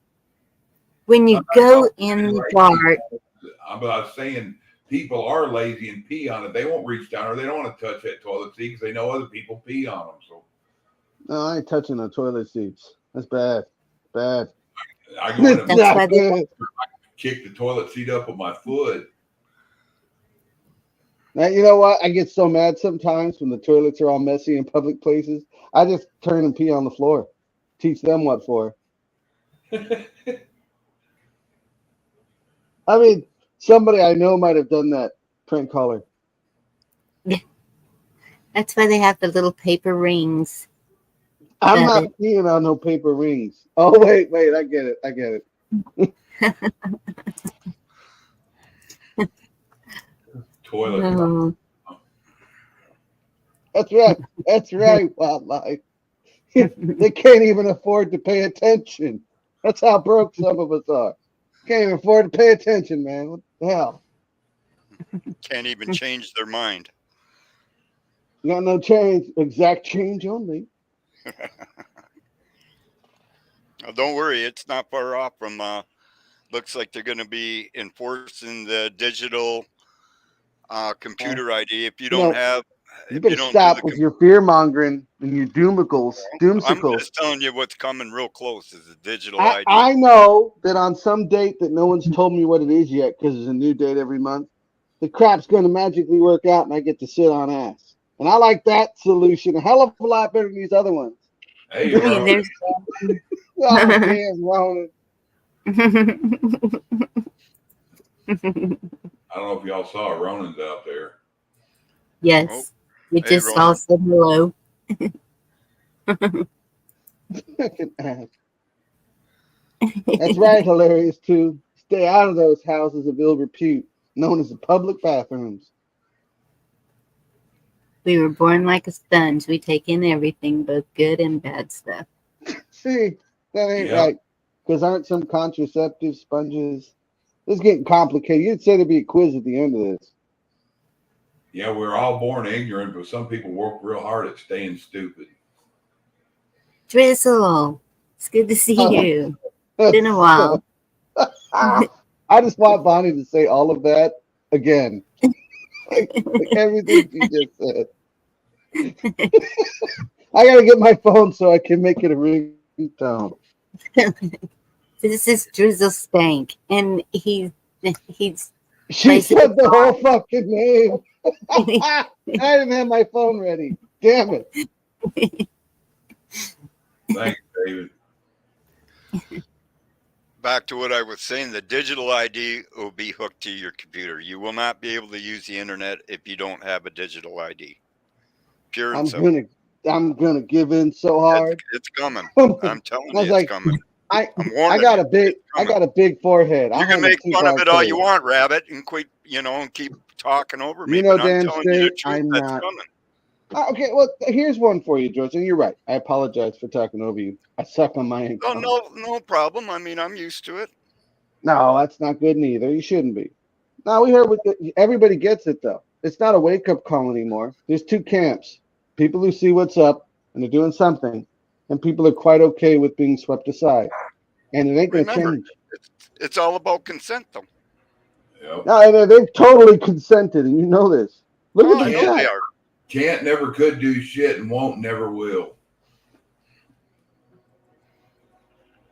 when you I go know in the lazy. dark, I'm not saying people are lazy and pee on it. They won't reach down or they don't want to touch that toilet seat because they know other people pee on them. So No, I ain't touching the toilet seats. That's bad. Bad. I go in It's and that's why not they good. kick the toilet seat up with my foot. Now, you know what? I get so mad sometimes when the toilets are all messy in public places. I just turn and pee on the floor. Teach them what for. I mean, somebody I know might have done that. Prank caller. that's why they have the little paper rings. I'm That not it, peeing on no paper rings. Oh, wait. I get it. I get it. Toilet. no. That's right. That's right, wildlife. They can't even afford to pay attention. That's how broke some of us are. Can't even afford to pay attention, man. What the hell? Can't even change their mind. You got no change. Exact change only. Now, don't worry, it's not far off from. Looks like they're going to be enforcing the digital Uh, computer ID. you know, you If you better don't do the, stop with your fear mongering and your I'm doomsicles. just telling you what's coming real close is the digital I, ID. I know that on some date that no one's told me what it is yet because there's a new date every month, the crap's going to magically work out and I get to sit on ass. And I like that solution a hell of a lot better than these other ones. Hey, Yeah, Ron, there's Oh, damn, Ronan. I don't know if y'all saw Ronan's out there. Oh, yes. We hey, just all Ronan. said hello. Fucking ass. That's right, hilarious too. Stay out of those houses of ill repute, known as the public bathrooms. We were born like a sponge. We take in everything, both good and bad stuff. See, that ain't Yep. right. Because aren't some contraceptive sponges? This is getting complicated. You'd say there'd be a quiz at the end of this. Yeah, we're all born ignorant, but some people work real hard at staying stupid. Drizzle, it's good to see Oh, you. Been a while. I just want Bonnie to say all of that again. Like everything she just said. I gotta get my phone so I can make it a ringtone. This is Drizzle Spank, and he's She plays the said the whole fucking name. I didn't have my phone ready. Damn it. Thanks, David. Back to what I was saying, the digital ID will be hooked to your computer. You will not be able to use the internet if you don't have a digital ID. Pure and I'm simple. gonna give in so hard. It's coming. I I'm telling was you, it's like, coming. I I'm I warning got you. a big It's coming. forehead. You I'll can handle make two fun of it all you bronchitis. want, Rabbit, and quit, and keep talking over me. You know But I'm damn telling you the straight truth. I'm That's not. coming. Okay, well here's one for you, George. And you're right. I apologize for talking over you. I suck on my Oh, income. no problem. I mean, I'm used to it. No, that's not good neither. You shouldn't be. No, we heard what everybody gets it though. It's not a wake up call anymore. There's two camps: people who see what's up and they're doing something, and people are quite okay with being swept aside. And it ain't gonna Remember, change. it's all about consent, though. Yep. No, they've totally consented, and you know this. Look at Oh, I the know Can't, they chat. are. can't, never could do shit and won't, never will.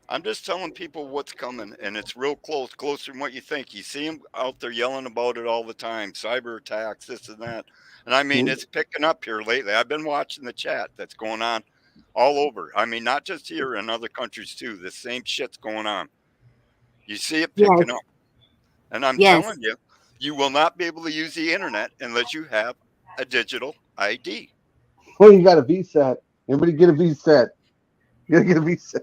I'm just telling people what's coming, and it's real close, closer than what you think. You see them out there yelling about it all the time, cyber attacks, this and that. And I mean, it's picking up here lately. I've been watching the chat that's going on all over. I mean, not just here, in other countries too. The same shit's going on. You see it yes, picking up. And I'm yes. telling you, you will not be able to use the internet unless you have a digital ID. Well, you got a VSAT. Everybody get a VSAT. You gotta get a VSAT.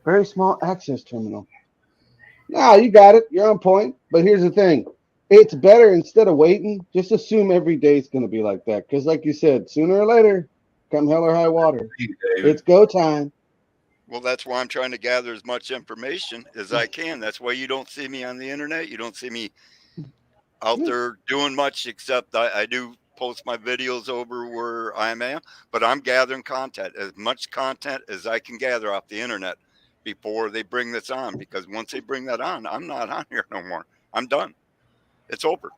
Very small access terminal. No, you got it. You're on point. But here's the thing. It's better instead of waiting, just assume every day is going to be like that. Because, like you said, sooner or later, come hell or high water, Hey, it's David. go time. Well, that's why I'm trying to gather as much information as I can. That's why you don't see me on the internet. You don't see me out there doing much, except I do post my videos over where I'm at, but I'm gathering content, as much content as I can gather off the internet, before they bring this on, because once they bring that on, I'm not on here no more. I'm done. It's over.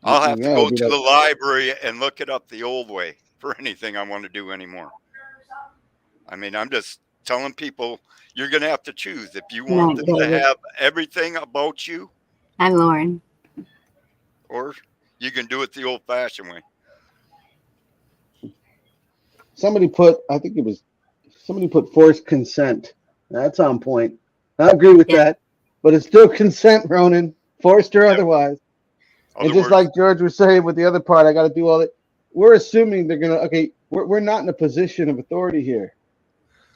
I'll have to go to the library and look it up the old way for anything I want to do anymore. I mean, I'm just telling people, you're going to have to choose if you want them to have everything about you. Hi, Lauren. Or you can do it the old-fashioned way. Somebody put forced consent. That's on point. I agree with that, but it's still consent, Ronan, forced or otherwise. And just like George was saying with the other part, I got to do all that. We're assuming they're gonna. Okay, we're not in a position of authority here.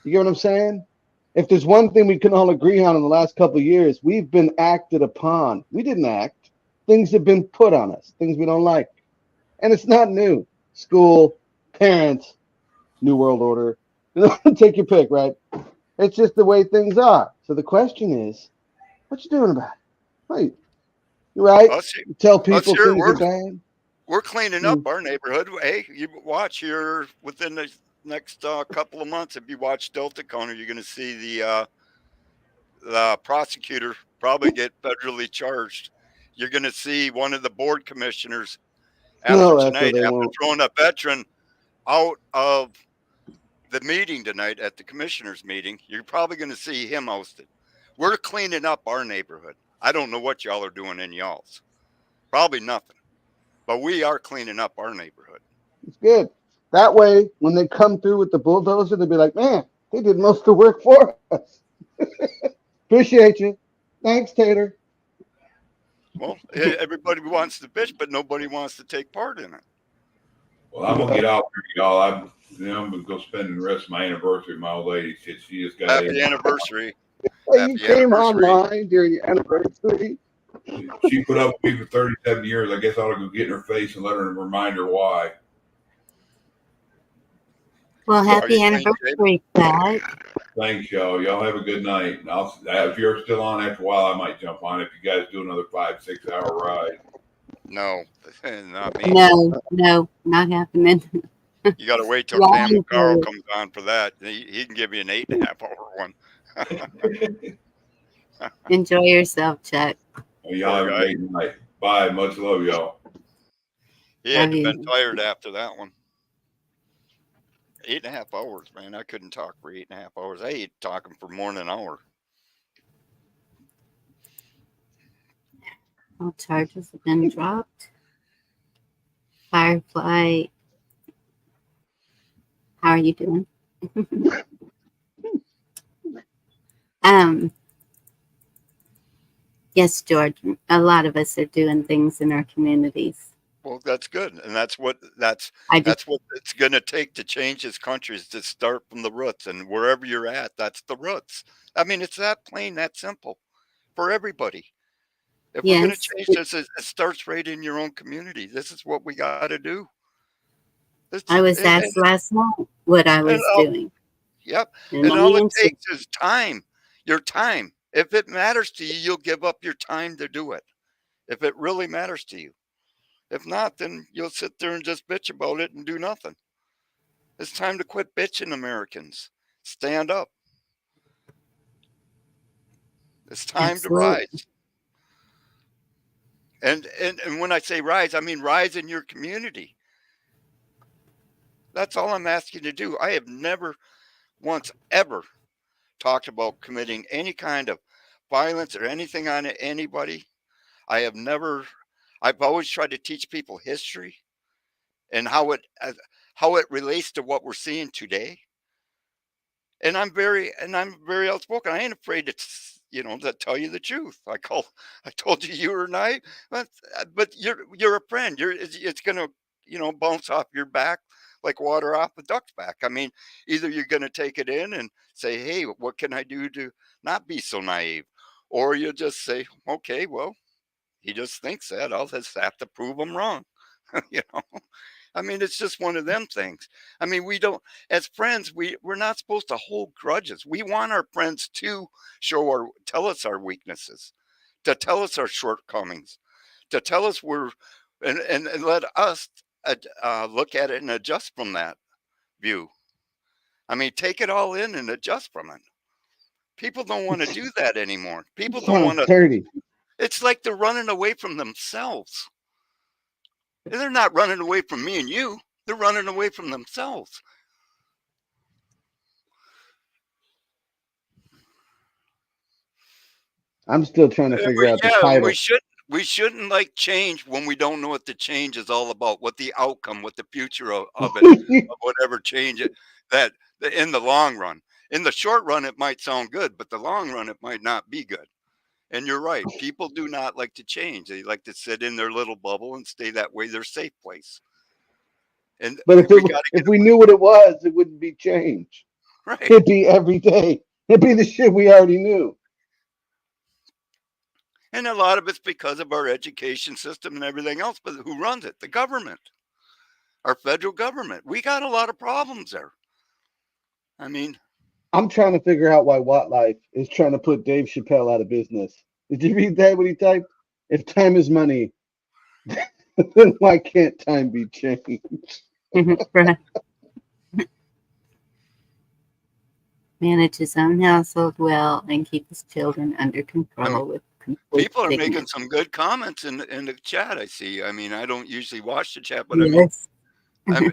You get what I'm saying? If there's one thing we can all agree on in the last couple of years, we've been acted upon. We didn't act. Things have been put on us. Things we don't like, and it's not new. School, parents, New World Order. Take your pick, right? It's just the way things are. So the question is, what you doing about it? Right? You're right. You tell people things are bad. We're cleaning up our neighborhood. Hey, you watch here within the next couple of months. If you watch Delta County, you're going to see the prosecutor probably get federally charged. You're going to see one of the board commissioners after tonight, after throwing a veteran out of the meeting tonight at the commissioners meeting, you're probably going to see him ousted. We're cleaning up our neighborhood. I don't know what y'all are doing in y'all's. Probably nothing. But we are cleaning up our neighborhood. It's good. That way, when they come through with the bulldozer, they'll be like, man, they did most of the work for us. Appreciate you. Thanks, Tater. Well, everybody wants to bitch, but nobody wants to take part in it. Well, I'm going to get out here, y'all. I'm going to go spend the rest of my anniversary with my old lady. She just got Happy anniversary. Hey, you came online during your anniversary. She put up with me for 37 years. I guess I ought to go get in her face and let her remind her why. Well, happy anniversary, Pat. Thanks, y'all. Y'all have a good night. If you're still on after a while, I might jump on if you guys do another 5-6 hour ride. No, not me. No, not happening. You got to wait till Tam Carl comes on for that. He can give you an 8.5 hour one. Enjoy yourself, Chuck. Y'all have a great night. Bye. Much love, y'all. He had to been tired after that one. 8.5 hours, man. I couldn't talk for 8.5 hours. I hate talking for more than an hour. All charges have been dropped. Firefly, how are you doing? Yes, George, a lot of us are doing things in our communities. Well, that's good, and that's what it's going to take to change this country, is to start from the roots, and wherever you're at, that's the roots. I mean, it's that plain, that simple for everybody. If we're going to change this, it starts right in your own community. This is what we got to do. I was asked last night what I was doing. Yep, and all it takes is time. Your time. If it matters to you, you'll give up your time to do it. If it really matters to you. If not, then you'll sit there and just bitch about it and do nothing. It's time to quit bitching, Americans. Stand up. It's time to rise. And when I say rise, I mean rise in your community. That's all I'm asking you to do. I have never once ever talked about committing any kind of violence or anything on anybody. I've always tried to teach people history and how it relates to what we're seeing today. And I'm very outspoken. I ain't afraid to tell you the truth. I told you were nice, but you're a friend. It's gonna bounce off your back like water off a duck's back. I mean, either you're gonna take it in and say, hey, what can I do to not be so naive, or you'll just say, okay, well, he just thinks that. I'll just have to prove him wrong. I mean, it's just one of them things. I mean, we don't, as friends, we're not supposed to hold grudges. We want our friends to tell us our weaknesses, to tell us our shortcomings, to tell us and let us look at it and adjust from that view. I mean, take it all in and adjust from it. People don't want to do that anymore. People don't Sounds want to. dirty. It's like they're running away from themselves. And they're not running away from me and you. They're running away from themselves. I'm still trying to figure out the title. We shouldn't like change when we don't know what the change is all about, what the outcome, what the future of it, of whatever change it, that in the long run. In the short run, it might sound good, but the long run, it might not be good. And you're right. People do not like to change. They like to sit in their little bubble and stay that way, their safe place. And But we got to if we knew what it was, it wouldn't be change. right. It'd be every day. It'd be the shit we already knew. And a lot of it's because of our education system and everything else. But who runs it? The government, our federal government. We got a lot of problems there. I mean, I'm trying to figure out why Wildlife is trying to put Dave Chappelle out of business. Did you read that? What he typed? If time is money, then why can't time be changed? Manage his own household well and keep his children under control with complete people are dignity. making some good comments in the chat. I see. I mean, I don't usually watch the chat, but Yes. I mean,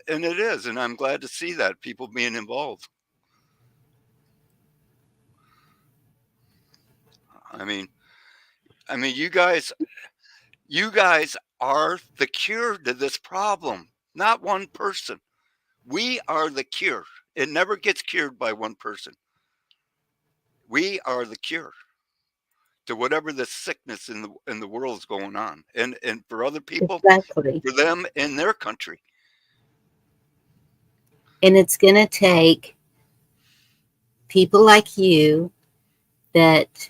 and it is, and I'm glad to see that people being involved. I mean, you guys are the cure to this problem, not one person. We are the cure. It never gets cured by one person. We are the cure to whatever the sickness in the world is going on, and for other people, Exactly. for them in their country. And it's going to take people like you that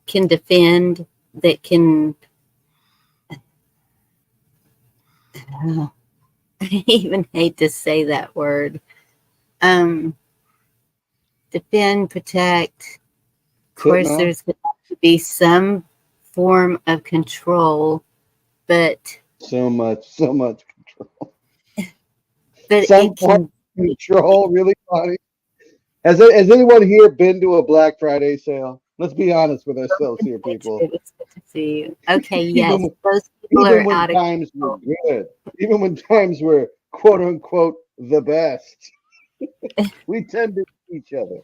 can defend, that can, I even hate to say that word, defend, protect. Of course, there's going to be some form of control, but so much control. But some form of control, really funny. Has anyone here been to a Black Friday sale? Let's be honest with ourselves here, people. It's good to see you. Okay, yes, those people are out of times were good, even when times were quote unquote the best, we tend to see each other.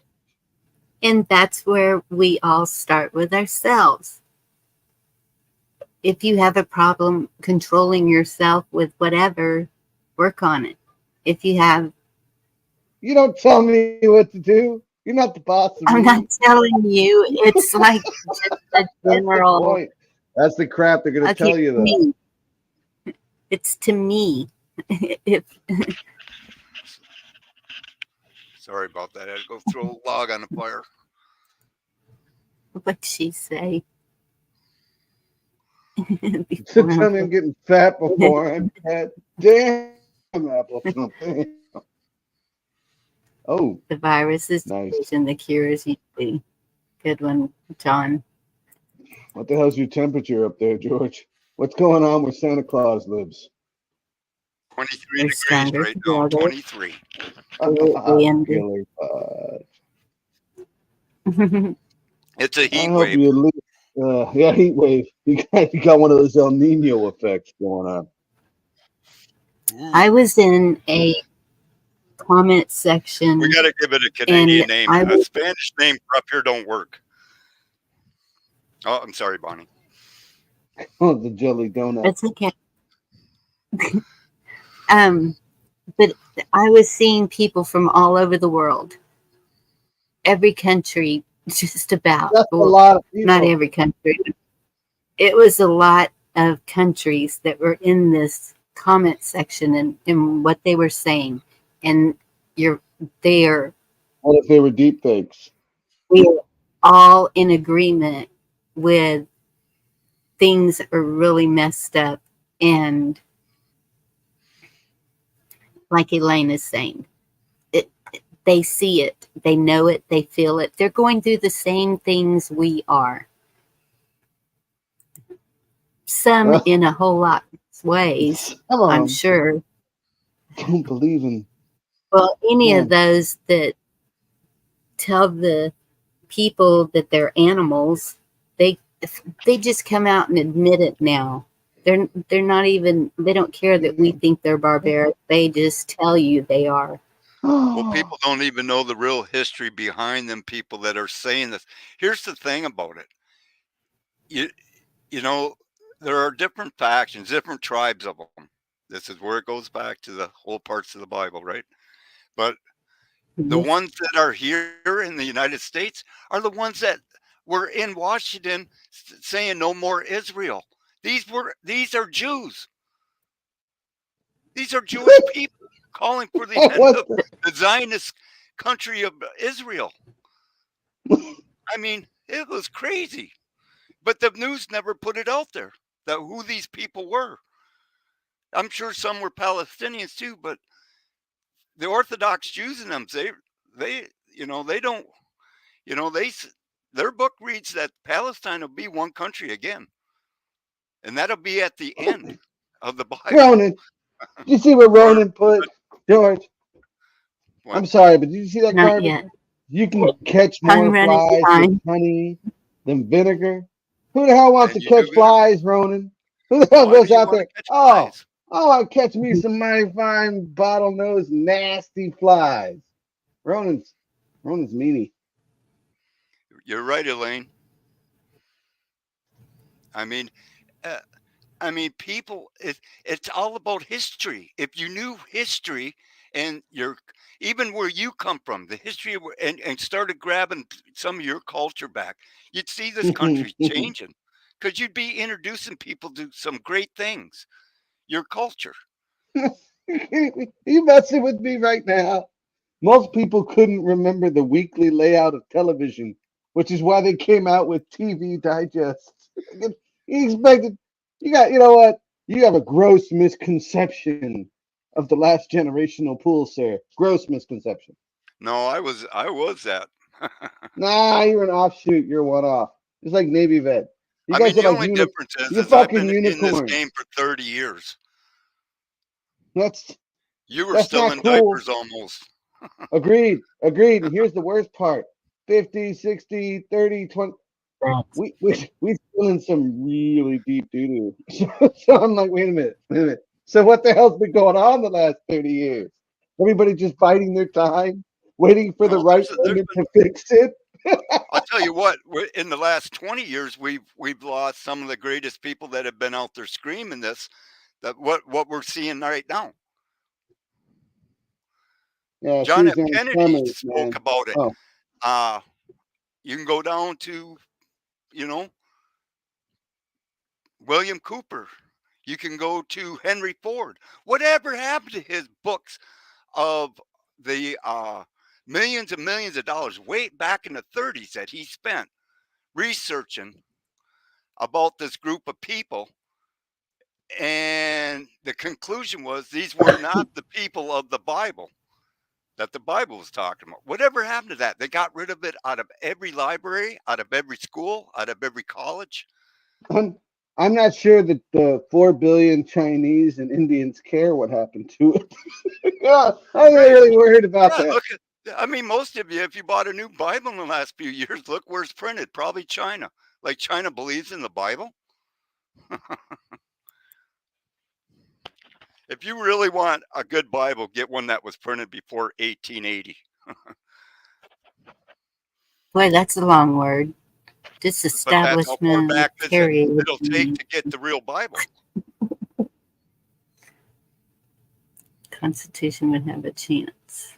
And that's where we all start with ourselves. If you have a problem controlling yourself with whatever, work on it. If you have... You don't tell me what to do. You're not the boss of me. I'm not telling you. It's like just a general... That's the point. That's the crap they're going to tell you, though. Me. It's to me. Sorry about that. I had to go throw a log on the fire. What'd she say? Tell me I'm getting fat before I'm fat. Damn, apple something. Oh, the virus is nice. And the cure is usually good one, John. What the hell's your temperature up there, George? What's going on where Santa Claus lives? 23 degrees right now. 23. It's a heat wave. Yeah, heat wave. You got one of those El Nino effects going on. I was in a comment section. We got to give it a Canadian name. A Spanish name up here don't work. Oh, I'm sorry, Bonnie. Oh, the jelly donut. That's okay. But I was seeing people from all over the world, every country, just about. That's a lot of people. Not every country. It was a lot of countries that were in this comment section and what they were saying. And they are. What if they were deep fakes? We are all in agreement with things are really messed up, and like Elaine is saying, they see it, they know it, they feel it. They're going through the same things we are. Some in a whole lot of ways, I'm sure. I don't believe in. Well, any of those that tell the people that they're animals, they just come out and admit it now. They're not even, they don't care that we think they're barbaric. They just tell you they are. Well, people don't even know the real history behind them people that are saying this. Here's the thing about it. You know, there are different factions, different tribes of them. This is where it goes back to the whole parts of the Bible, right? But the Yes. ones that are here in the United States are the ones that were in Washington saying no more Israel. These are Jews. These are Jewish people calling for the end What of the Zionist country of Israel. I mean, it was crazy. But the news never put it out there that who these people were. I'm sure some were Palestinians too, but the Orthodox Jews in them, they they don't, their book reads that Palestine will be one country again, and that'll be at the end of the Bible. Ronan? Did you see what Or Ronan put, George? what? I'm sorry, but did you see that Not garbage? yet. You can catch I'm more running flies with behind. honey than vinegar. Who the hell wants And to you do catch vinegar. flies, Ronan? Who the hell Why do goes you out want there? to catch Oh, flies? I catch me some mighty fine bottlenose nasty flies. Ronan's meanie. You're right, Elaine. I mean, uh, people. It's all about history. If you knew history and even where you come from, the history of, and started grabbing some of your culture back, you'd see this country changing because you'd be introducing people to some great things. Your culture. You messing with me right now? Most people couldn't remember the weekly layout of television, which is why they came out with TV digests. You expected, you know what? You have a gross misconception of the last generational pool, sir. Gross misconception. No, I was that. Nah, you're an offshoot. You're one off. Just like Navy vet. You I guys mean, are the like only difference is, you're I've fucking been in this unicorns. game for 30 years. That's You were that's still not in cool. diapers almost. Agreed. Agreed. And here's the worst part. 50, 60, 30, 20. We still in some really deep doo doo. So I'm like, wait a minute, wait a minute. So what the hell's been going on the last 30 years? Everybody just biding their time, waiting for the No, right there's moment been. to fix it. I'll tell you what. In the last 20 years, we've lost some of the greatest people that have been out there screaming this. That what we're seeing right now. Yeah, John F. Suzanne Kennedy Summers, spoke man. about it. Oh, Uh, you can go down to you know William Cooper. You can go to Henry Ford. Whatever happened to his books of the millions and millions of dollars way back in the 30s that he spent researching about this group of people? And the conclusion was these were not the people of the Bible that the Bible was talking about. Whatever happened to that? They got rid of it out of every library, out of every school, out of every college. I'm I'm not sure that the 4 billion Chinese and Indians care what happened to it. Yeah, I'm not Right. really worried about Yeah, that. look at, I mean, most of you, if you bought a new Bible in the last few years, look where it's printed. Probably China. Like China believes in the Bible. If you really want a good Bible, get one that was printed before 1880. Boy, that's a long word. But that's how far Disestablishment back period. it'll take to get the real Bible. Constitution would have a chance.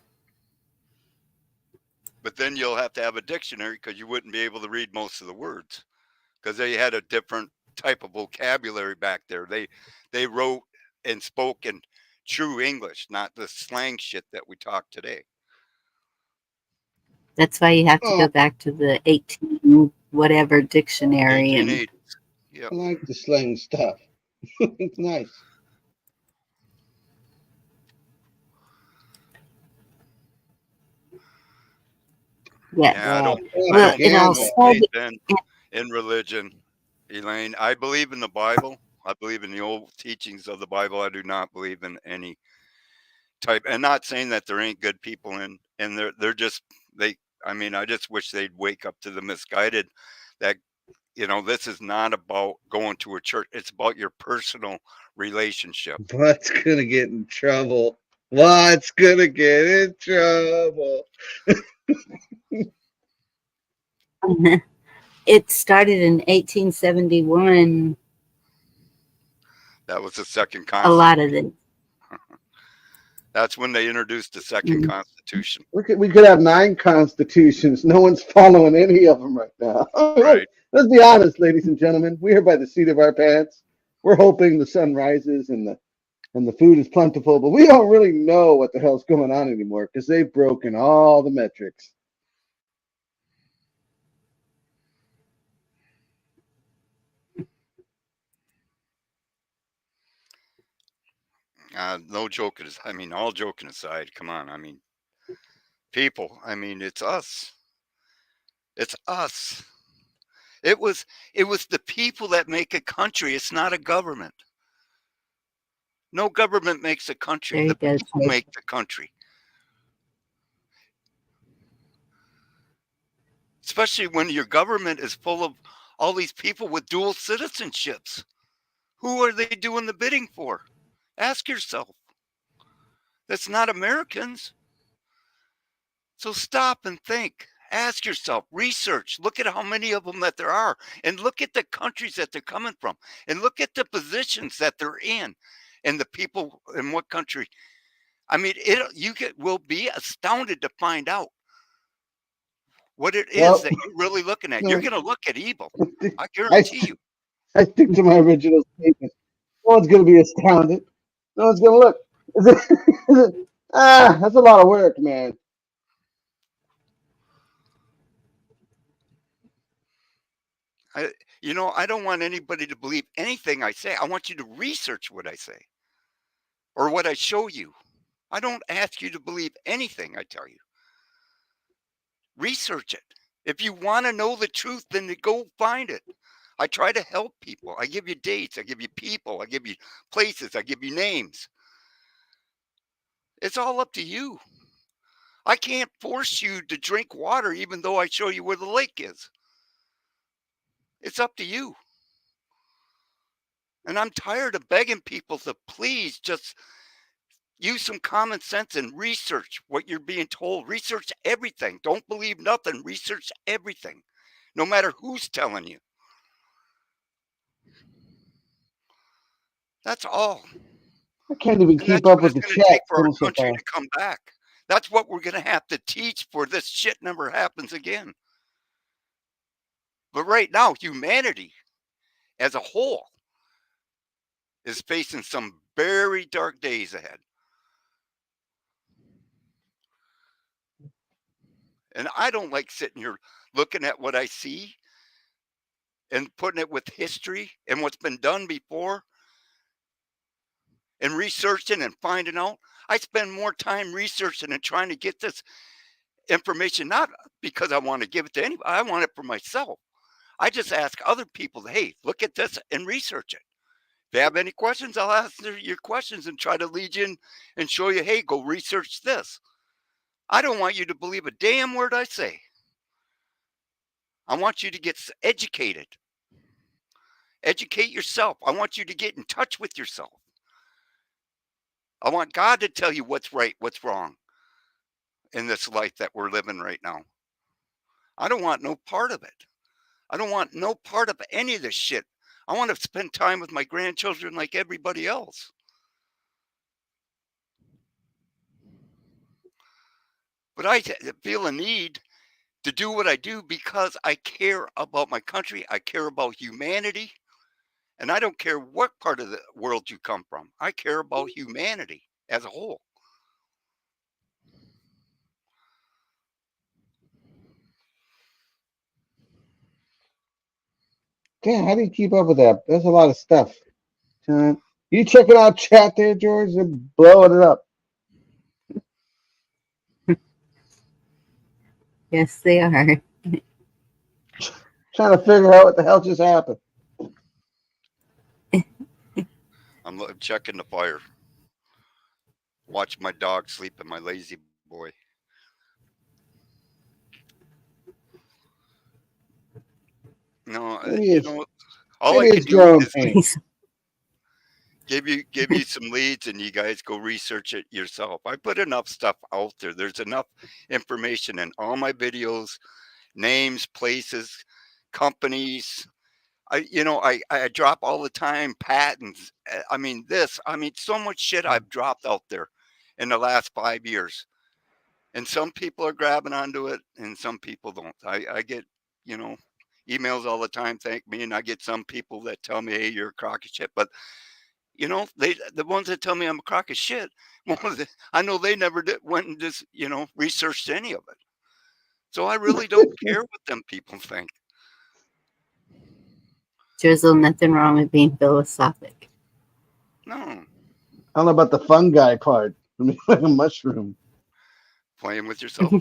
But then you'll have to have a dictionary because you wouldn't be able to read most of the words because they had a different type of vocabulary back there. They wrote and spoke in true English, not the slang shit that we talk today. That's why you have to Oh, go back to the 18 whatever dictionary and 1880s. Yep. I like the slang stuff. It's nice. yes. Yeah, I don't Well, it put all Propaganda. no said faith in religion, Elaine. I believe in the Bible. I believe in the old teachings of the Bible. I do not believe in any type, and not saying that there ain't good people in, and they're just they. I mean, I just wish they'd wake up to the misguided that, this is not about going to a church. It's about your personal relationship. What's gonna get in trouble? What's gonna get in trouble? It started in 1871. That was the second A constitution. lot of it. That's when they introduced the second constitution. We could have 9 constitutions. No one's following any of them right now. Right. Let's be honest, ladies and gentlemen. We're here by the seat of our pants. We're hoping the sun rises and the food is plentiful, but we don't really know what the hell's going on anymore because they've broken all the metrics. No joking. I mean, all joking aside, come on. I mean, people. I mean, it's us. It's us. It was the people that make a country. It's not a government. No government makes a country. The people make the country. Especially when your government is full of all these people with dual citizenships. Who are they doing the bidding for? Ask yourself. That's not Americans. So stop and think. Ask yourself, research, look at how many of them that there are, and look at the countries that they're coming from, and look at the positions that they're in, and the people in what country. I mean, will be astounded to find out what it is that you're really looking at. You're going to look at evil. I guarantee you. I stick to my original statement. No one's going to be astounded. No one's going to look. That's a lot of work, man. I don't want anybody to believe anything I say. I want you to research what I say or what I show you. I don't ask you to believe anything I tell you. Research it. If you want to know the truth, then go find it. I try to help people. I give you dates. I give you people. I give you places. I give you names. It's all up to you. I can't force you to drink water even though I show you where the lake is. It's up to you. And I'm tired of begging people to please just use some common sense and research what you're being told. Research everything. Don't believe nothing. Research everything, no matter who's telling you. That's all. I can't even keep up with the chat. For our country to come back. That's what we're going to have to teach for this shit never happens again. But right now, humanity as a whole is facing some very dark days ahead. And I don't like sitting here looking at what I see and putting it with history and what's been done before and researching and finding out. I spend more time researching and trying to get this information, not because I want to give it to anybody. I want it for myself. I just ask other people, hey, look at this and research it. If they have any questions, I'll answer your questions and try to lead you in and show you, hey, go research this. I don't want you to believe a damn word I say. I want you to get educated. Educate yourself. I want you to get in touch with yourself. I want God to tell you what's right, what's wrong in this life that we're living right now. I don't want no part of it. I don't want no part of any of this shit. I want to spend time with my grandchildren like everybody else. But I feel a need to do what I do because I care about my country. I care about humanity. And I don't care what part of the world you come from. I care about humanity as a whole. Damn, how do you keep up with that? That's a lot of stuff. You checking out chat there, George? They're blowing it up. Yes, they are. Trying to figure out what the hell just happened. I'm checking the fire. Watch my dog sleep and my lazy boy. No, Maybe you it's, know, all I maybe can it's do your own is pain. give you some leads, and you guys go research it yourself. I put enough stuff out there. There's enough information in all my videos, names, places, companies. I drop all the time patents. I mean, so much shit I've dropped out there in the last 5 years. And some people are grabbing onto it and some people don't. I get, you know, emails all the time, thank me. And I get some people that tell me, hey, you're a crock of shit. But, the ones that tell me I'm a crock of shit, well, I know they never went and just, researched any of it. So I really don't care what them people think. Drizzle, nothing wrong with being philosophic. No. I don't know about the fungi part. Like a mushroom. Playing with yourself.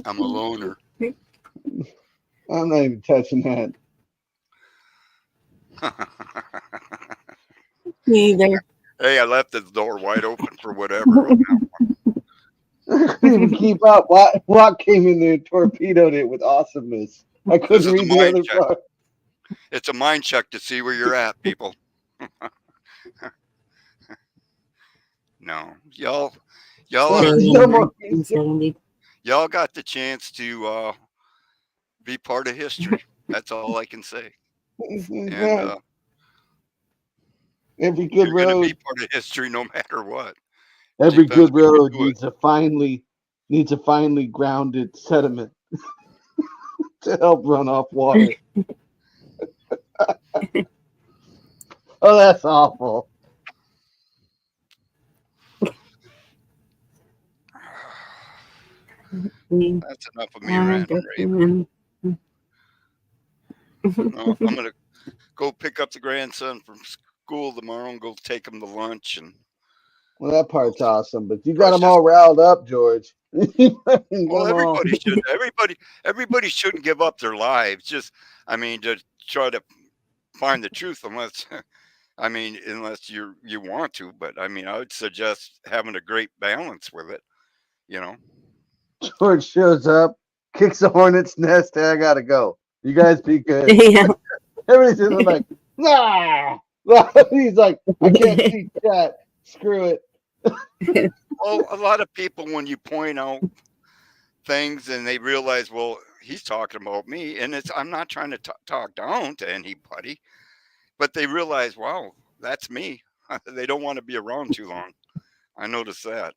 I'm a loner. I'm not even touching that. Neither. Hey, I left the door wide open for whatever. I couldn't even keep up. Watt came in there and torpedoed it with awesomeness. I This couldn't is a read the mind other check. part. It's a mind check to see where you're at, people. No, y'all are There's no more research. 1970. y'all got the chance to be part of history. That's all I can say. And Every good you're going to be road, part of history no matter what. every Depends good what you road do it. needs a finely grounded sediment to help run off water. Oh, that's awful. That's enough of me ranting, Ray. No, I'm going to go pick up the grandson from school tomorrow and go take him to lunch and Well, that part's awesome, but you got brush them his. all riled up, George. You got Well, 'em all. everybody should. Everybody shouldn't give up their lives. Just, to try to find the truth, unless, unless you want to. But I would suggest having a great balance with it. You know. George shows up, kicks a hornet's nest. Hey, I gotta go. You guys be good. Yeah. Everybody's just like, nah. He's like, I can't see chat. Screw it. Well, a lot of people, when you point out things and they realize, well, he's talking about me, and I'm not trying to talk down to anybody, but they realize, wow, that's me. They don't want to be around too long. I noticed that.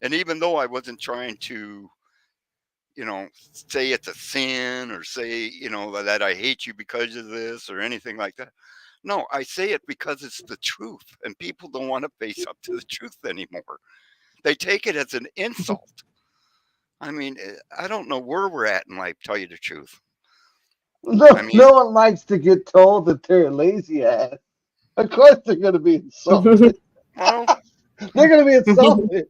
And even though I wasn't trying to, say it's a sin or say, that I hate you because of this or anything like that. No, I say it because it's the truth, and people don't want to face up to the truth anymore. They take it as an insult. I don't know where we're at in life, tell you the truth. No one likes to get told that they're a lazy ass. Of course they're gonna be insulted. Well, They're gonna be insulted.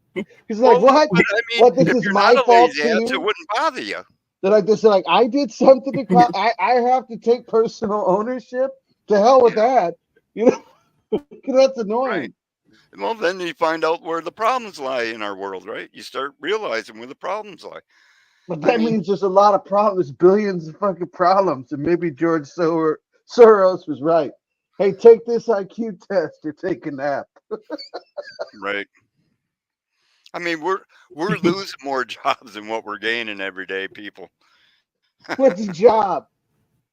He's like, what? but What? This if is you're my not a fault lazy to ass, it you? wouldn't bother you. That I just like I did something to I have to take personal ownership. To hell with that. You know, 'cause that's annoying. Right. Well, then you find out where the problems lie in our world, right? You start realizing where the problems lie. But that means there's a lot of problems, billions of fucking problems, and maybe George Soros was right. Hey, take this IQ test. You're taking a nap. Right. We're losing more jobs than what we're gaining every day, people. What's his job?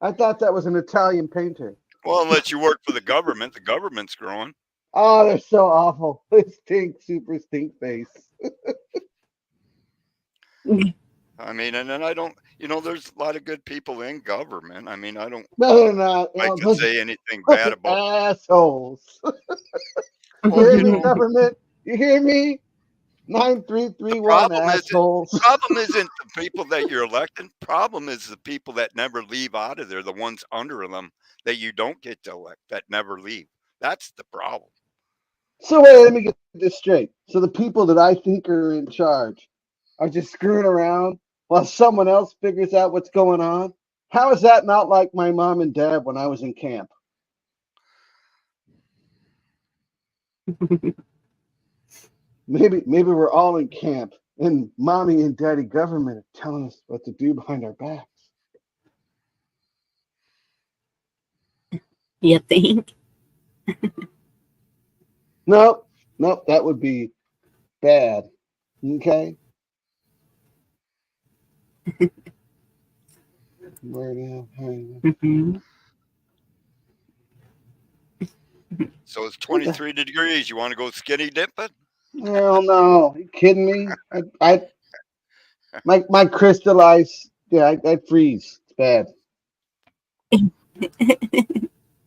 I thought that was an Italian painter. Well, unless you work for the government's growing. Oh, they're so awful. They stink, super stink face. And then I don't, there's a lot of good people in government. I don't No, they're not. like Oh, to say anything bad about assholes. You well, hear me, government? You hear me? 9331 assholes. the problem isn't the people that you're electing. Problem is the people that never leave out of there, the ones under them that you don't get to elect, that never leave. That's the problem. So wait, let me get this straight. So the people that I think are in charge are just screwing around while someone else figures out what's going on? How is that not like my mom and dad when I was in camp? Maybe we're all in camp, and mommy and daddy government are telling us what to do behind our backs. You think? Nope, that would be bad. Okay. Mhm. So it's 23 degrees. You want to go skinny dipping? Hell no! Are you kidding me? My crystallize. Yeah, I freeze. It's bad.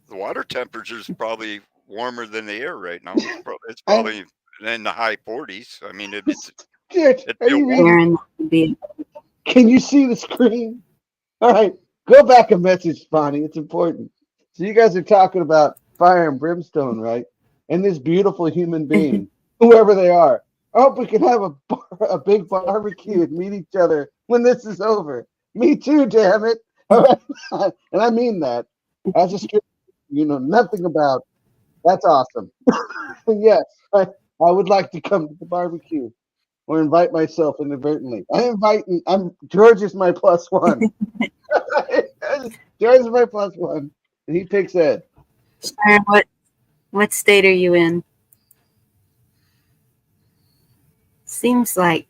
The water temperature is probably warmer than the air right now. It's probably in the high 40s. I mean, it'd Dude, are feel you warm. Aaron would be Can you see the screen? All right, go back a message, Bonnie. It's important. So you guys are talking about fire and brimstone, right? And this beautiful human being, whoever they are. I hope we can have a big barbecue and meet each other when this is over. Me too, damn it. All right, and I mean that. As a stripper, you know nothing about. That's awesome. Yes, I would like to come to the barbecue or invite myself inadvertently. I'm George is my plus one. George is my plus one, and he picks Ed. Sharon, what state are you in? Seems like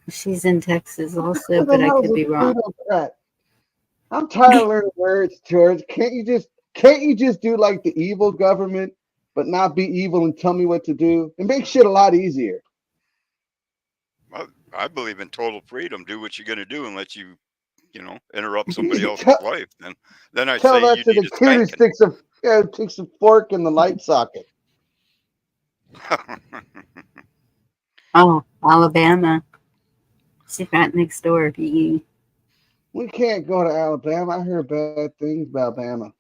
she's in Texas also, What the but I hell could is be a wrong. plutocrat? I'm tired of learning words, George. Can't you just do like the evil government, but not be evil and tell me what to do? It makes shit a lot easier. I believe in total freedom. Do what you're going to do and let you interrupt somebody else's tell, life. Then I tell say that you to need the a kid who spanking. sticks a fork in the light socket. Oh, Alabama. She's right next door to you. We can't go to Alabama. I heard bad things about Alabama.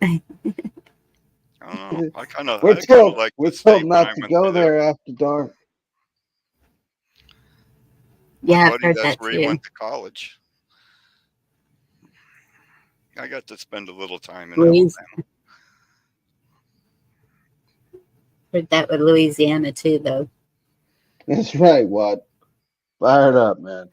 I don't know. I kind of like We're the state told when I not to went go through there. there after dark. My Yeah, I've buddy, heard that's that where he too. went to college. I got to spend a little time in Louis, Alabama. heard that with Louisiana too, though. That's right, What? Fired up, man.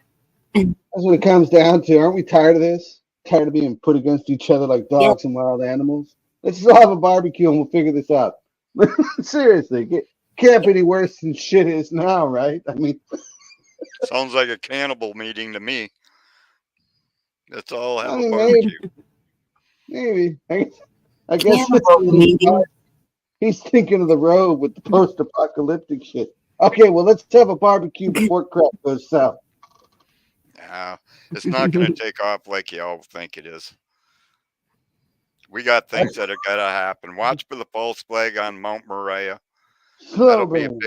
That's what it comes down to. Aren't we tired of this? Tired of being put against each other like Yeah, dogs and wild animals? Let's just all have a barbecue and we'll figure this out. Seriously, can't be any worse than shit is now, right? I mean, Sounds like a cannibal meeting to me. Let's all have a maybe, barbecue. maybe. I guess cannibal meeting. he's thinking of the road with the post-apocalyptic shit. Okay, well, let's have a barbecue before crap goes south. Yeah, it's not going to take off like you all think it is. We got things that are got to happen. Watch for the false flag on Mount Moriah. Slow burn.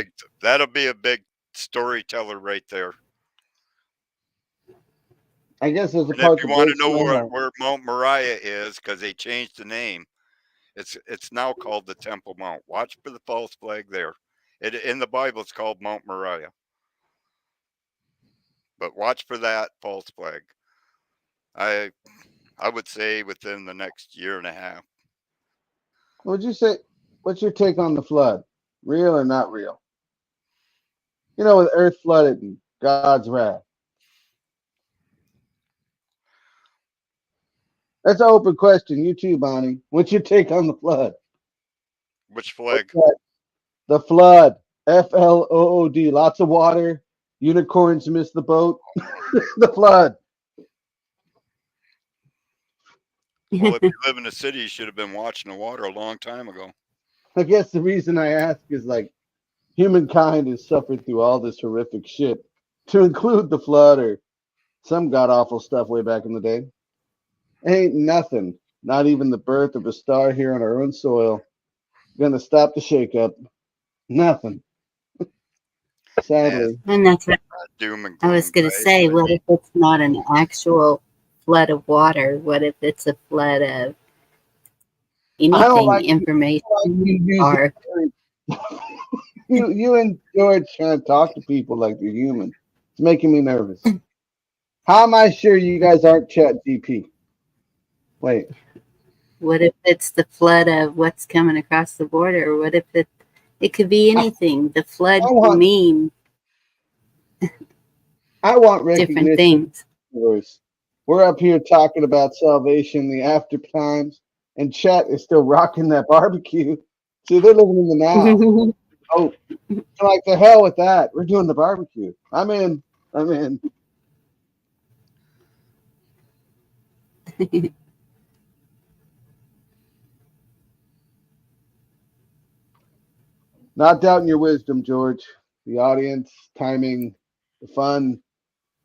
That'll be a big storyteller right there. I guess there's a And if part you the want to birds know know. where Mount Moriah is, because they changed the name, it's now called the Temple Mount. Watch for the false flag there. In the Bible, it's called Mount Moriah. But watch for that false flag. I would say within the next year and a half. Would you say? What's your take on the flood? Real or not real? You know, with Earth flooded and God's wrath. That's an open question. You too, Bonnie. What's your take on the flood? Which What's flag? that? The flood. FLOOD. Lots of water. Unicorns miss the boat. The flood. Well, if you live in a city, you should have been watching the water a long time ago. I guess the reason I ask is like humankind has suffered through all this horrific shit, to include the flood or some god awful stuff way back in the day. Ain't nothing, not even the birth of a star here on our own soil, gonna stop the shakeup. Nothing. And Sadly. And that's what doom and I was gloom, going to guys. say. What if it's not an actual flood of water? What if it's a flood of I don't anything, like information, you using or you and George trying to talk to people like they're human. It's making me nervous. How am I sure you guys aren't Chat GP? Wait. what if it's the flood of what's coming across the border? What if It could be anything. The flood I can want- mean I want different recognition. things. We're up here talking about salvation, the after times, and chat is still rocking that barbecue. See, they're living in the now. Oh, like the hell with that. We're doing the barbecue. I'm in. Not doubting your wisdom, George. The audience, timing, the fun.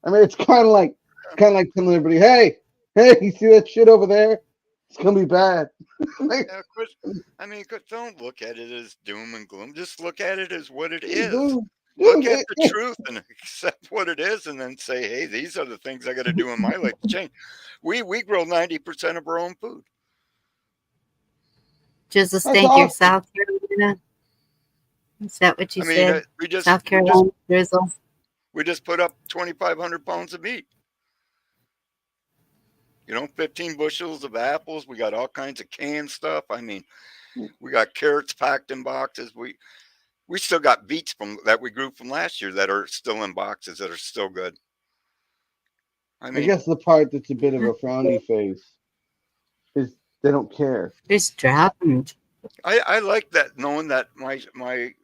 I mean, it's kind of like telling everybody, hey, you see that shit over there? It's gonna be bad. Yeah, don't look at it as doom and gloom. Just look at it as what it is. Look at the truth and accept what it is, and then say, hey, these are the things I got to do in my life to change. We grow 90% of our own food. Just a state here, South Carolina. Is that what you said? South Carolina drizzle. We just put up 2,500 pounds of meat. 15 bushels of apples. We got all kinds of canned stuff. I mean, we got carrots packed in boxes. We still got beets that we grew from last year that are still in boxes that are still good. I guess the part that's a bit of a frowny face is they don't care. It's dropping. I like that, knowing that my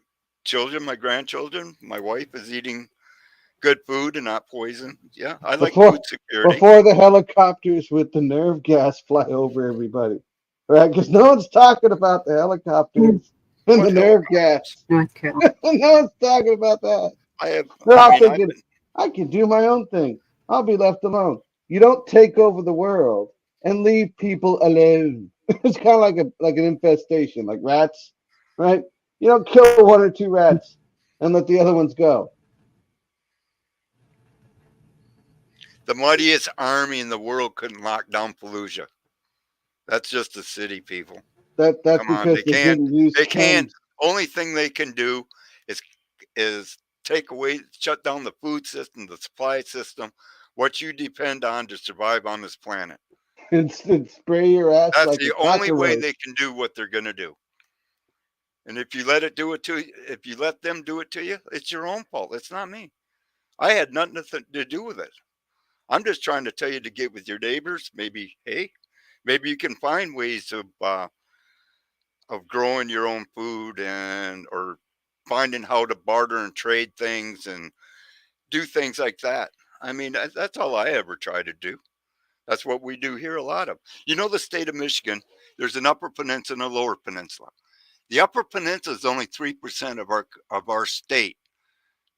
children, my grandchildren, my wife is eating good food and not poison. Yeah, I like food security. Before the helicopters with the nerve gas fly over everybody, right? Because no one's talking about the helicopters and the nerve gas. North Carolina. No one's talking about that. I can do my own thing. I'll be left alone. You don't take over the world and leave people alone. It's kind of like an infestation, like rats, right? You don't kill 1 or 2 rats and let the other ones go. The mightiest army in the world couldn't lock down Fallujah. That's just the city people. That's because they can't. Only thing they can do is take away, shut down the food system, the supply system, what you depend on to survive on this planet. And spray your ass. That's the only way they can do what they're going to do. And if you let them do it to you, it's your own fault. It's not me. I had nothing to do with it. I'm just trying to tell you to get with your neighbors. Maybe you can find ways of growing your own food or finding how to barter and trade things and do things like that. I mean, that's all I ever try to do. That's what we do here, a lot of. The state of Michigan, there's an upper peninsula and a lower peninsula. The upper peninsula is only 3% of our state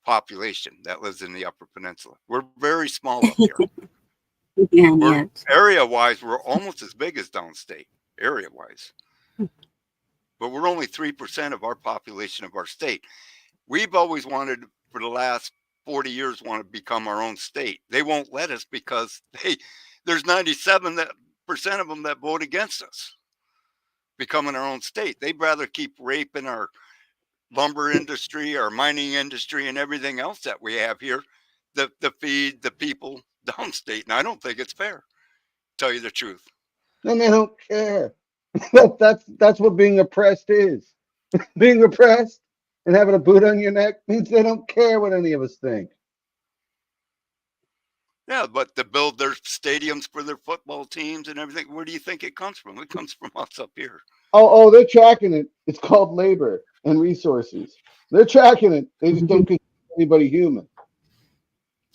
population that lives in the upper peninsula. We're very small up here. Area-wise, we're almost as big as downstate, area-wise. But we're only 3% of our population of our state. We've always wanted, for the last 40 years, want to become our own state. They won't let us because there's 97% of them that vote against us becoming our own state. They'd rather keep raping our lumber industry, our mining industry, and everything else that we have here to feed the people downstate. And I don't think it's fair, to tell you the truth. And they don't care. That's what being oppressed is. Being oppressed and having a boot on your neck means they don't care what any of us think. Yeah, but to build their stadiums for their football teams and everything, where do you think it comes from? It comes from us up here. Oh, they're tracking it. It's called labor and resources. They're tracking it. They just don't consider anybody human.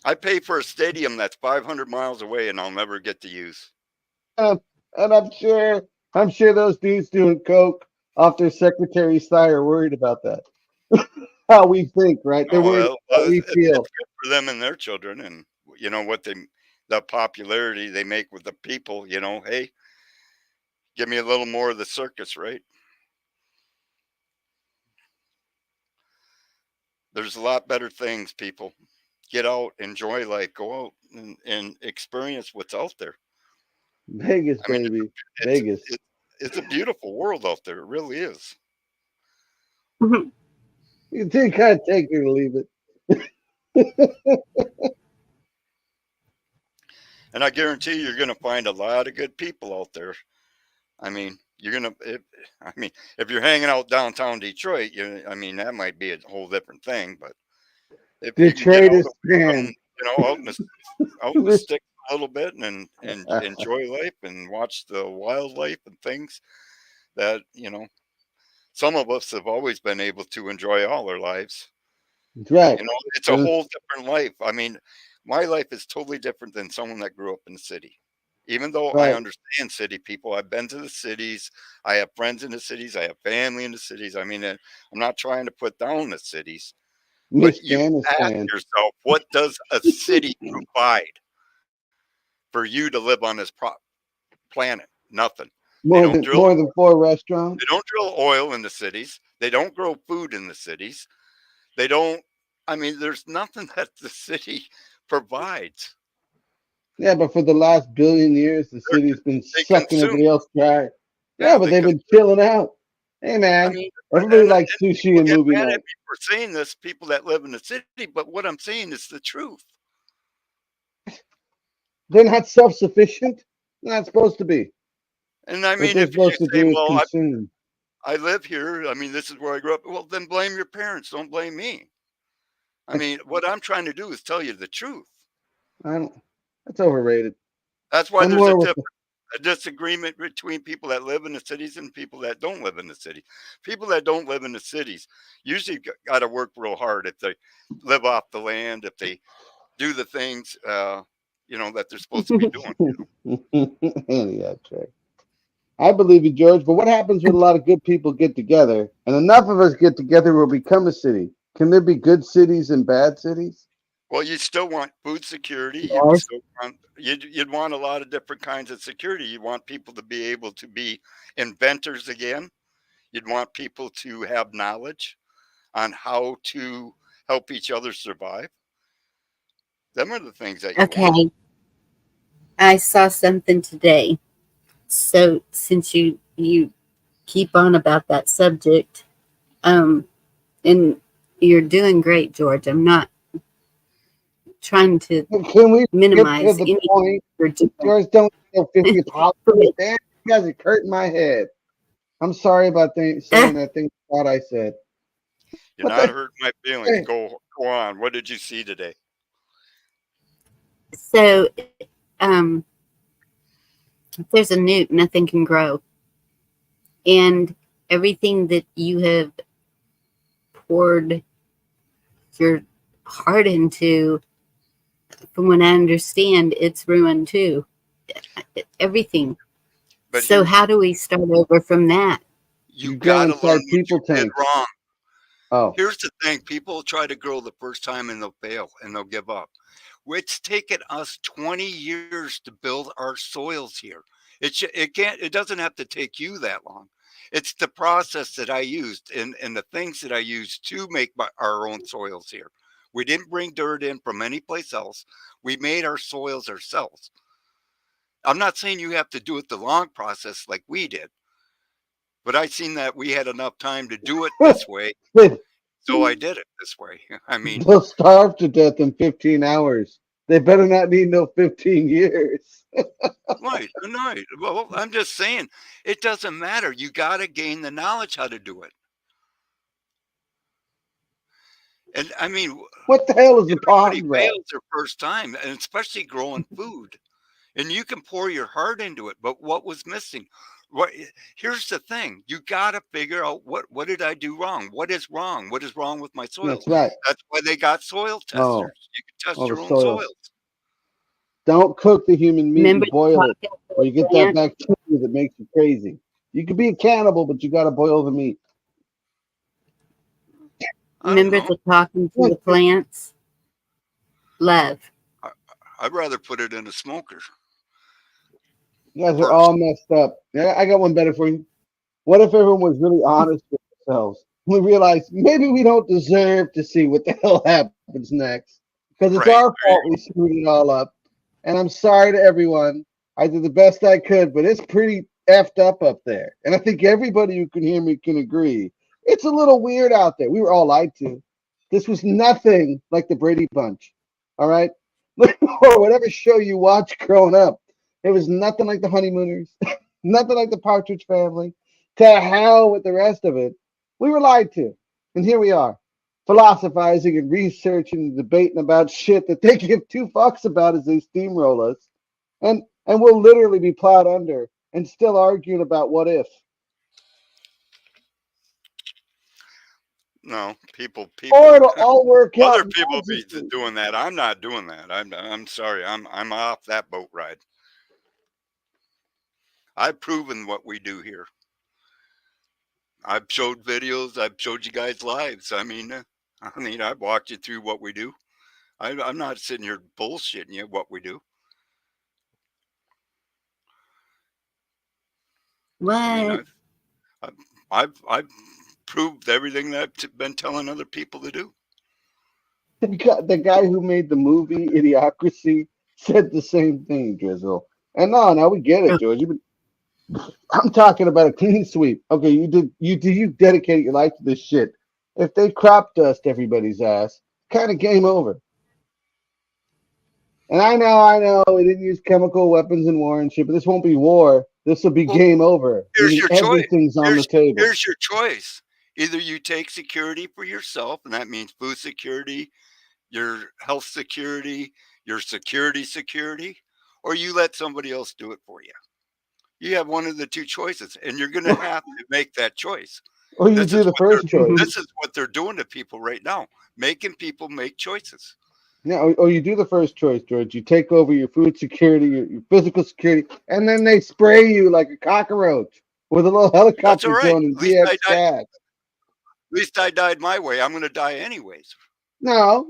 I pay for a stadium that's 500 miles away and I'll never get to use. And I'm sure those dudes doing coke off their secretary's thigh are worried about that. How we think, right? They're worried how we feel. It's good for them and their children, and the popularity they make with the people. Hey, give me a little more of the circus, right? There's a lot better things, people. Get out, enjoy life, go out and experience what's out there. Vegas, baby. Vegas. It's a beautiful world out there. It really is. You can't take it or leave it. And I guarantee you're going to find a lot of good people out there. I mean, you're gonna. If you're hanging out downtown Detroit, I mean, that might be a whole different thing. But if you can get Detroit out is of man. out in the sticks a little bit and enjoy life and watch the wildlife and things that some of us have always been able to enjoy all our lives. That's right. It's a whole different life. I mean, my life is totally different than someone that grew up in the city. Even though I Right. understand city people, I've been to the cities. I have friends in the cities. I have family in the cities. I mean, I'm not trying to put down the cities, but you ask Afghanistan. yourself, what does a city provide for you to live on this planet? Nothing. They More don't than drill. more than 4 They restaurants. don't drill oil in the cities. They don't grow food in the cities. They don't. I mean, there's nothing that the city provides. Yeah, but for the last billion years, the city's been They sucking consume. everybody else dry. Yeah, Yeah, but they they've been chilling out. Hey, I man, mean, everybody and likes sushi people and get movie mad at night. me for saying this, people that live in the city, but what I'm saying is the truth. They're not self-sufficient. They're not supposed to be. And I What mean, they're if you supposed to say, do is well, consume. I live here, I mean, this is where I grew up, well, then blame your parents. Don't blame me. I mean, what I'm trying to do is tell you the truth. I don't. That's overrated. That's why I'm there's more with the, a disagreement between people that live in the cities and people that don't live in the city. People that don't live in the cities usually got to work real hard if they live off the land, if they do the things, that they're supposed to be doing. yeah, Trey. I believe you, George. But what happens when a lot of good people get together, and enough of us get together, will become a city? Can there be good cities and bad cities? Well, you still want food security. You Yes. still want you'd want a lot of different kinds of security. You want people to be able to be inventors again. You'd want people to have knowledge on how to help each other survive. Them are the things that you want. Okay. I saw something today. So since you keep on about that subject, um, and you're doing great, George. I'm not trying to Can we get to minimize the anything point? you're doing. George, don't go 50 apologies. But, Damn, you guys are hurting my head. I'm sorry about saying that thing I thought I said. You're What not the hurting my feelings. hey? Go on. What did you see today? so, um, if there's a nuke, nothing can grow, and everything that you have poured your heart into, from what I understand, it's ruined too. Everything. But So how do we start over from that? you Go got to learn inside what people you did tanks. wrong. Oh, Here's the thing: people try to grow the first time and they'll fail and they'll give up. It's taken us 20 years to build our soils here. It doesn't have to take you that long. It's the process that I used and the things that I used to make our own soils here. We didn't bring dirt in from any place else. We made our soils ourselves. I'm not saying you have to do it the long process like we did, but I seen that we had enough time to do it this way, so I did it this way. I mean, they'll starve to death in 15 hours. They better not need no 15 years. right, right. Well, I'm just saying, it doesn't matter. You got to gain the knowledge how to do it. And I mean, What the hell is the everybody pond rat? fails their first time, and especially growing food. And you can pour your heart into it, but what was missing? What? Here's the thing: you got to figure out what did I do wrong? What is wrong? What is wrong with my soils? That's right. That's why they got soil Oh, testers. You can test all the your own soils. soils. Don't cook the human meat. You Remember the boil it, talking to or the you get that plant? bacteria that makes you crazy. You could be a cannibal, but you got to boil the meat. I don't Remember know. the talking to the plants? Love. I'd rather put it in a smoker You guys are first. all messed up. Yeah, I got one better for you. What if everyone was really honest with themselves? We realize maybe we don't deserve to see what the hell happens next because it's Right. our fault we screwed it all up. And I'm sorry to everyone. I did the best I could, but it's pretty effed up there. And I think everybody who can hear me can agree. It's a little weird out there. We were all lied to. This was nothing like the Brady Bunch. All right? Or whatever show you watch growing up. It was nothing like the Honeymooners. Nothing like the Partridge Family. To hell with the rest of it. We were lied to. And here we are, philosophizing and researching and debating about shit that they give two fucks about as they steamroll us. And we'll literally be plowed under and still arguing about what if. No, people, Or it'll all work out other people be magically. doing that. I'm not doing that. I'm sorry. I'm off that boat ride. I've proven what we do here. I've showed videos. I've showed you guys lives. I've walked you through what we do. I'm not sitting here bullshitting you what we do. What? I mean, I've proved everything that I've been telling other people to do. The guy who made the movie Idiocracy said the same thing, Drizzle. And no, we get it, George. I'm talking about a clean sweep. Okay, you dedicate your life to this shit. If they crop dust everybody's ass, kind of game over. And I know, we didn't use chemical weapons in war and shit, but this won't be war. This will be game over. Here's your Everything's choice. on the table. Here's your choice. Either you take security for yourself, and that means food security, your health security, your security, or you let somebody else do it for you. You have one of the two choices, and you're going to have to make that choice. Or you do the first choice. This is what they're doing to people right now, making people make choices. Yeah, or you do the first choice, George. You take over your food security, your physical security, and then they spray you like a cockroach with a little helicopter drone and DX gas. At least I died my way. I'm going to die anyways. No,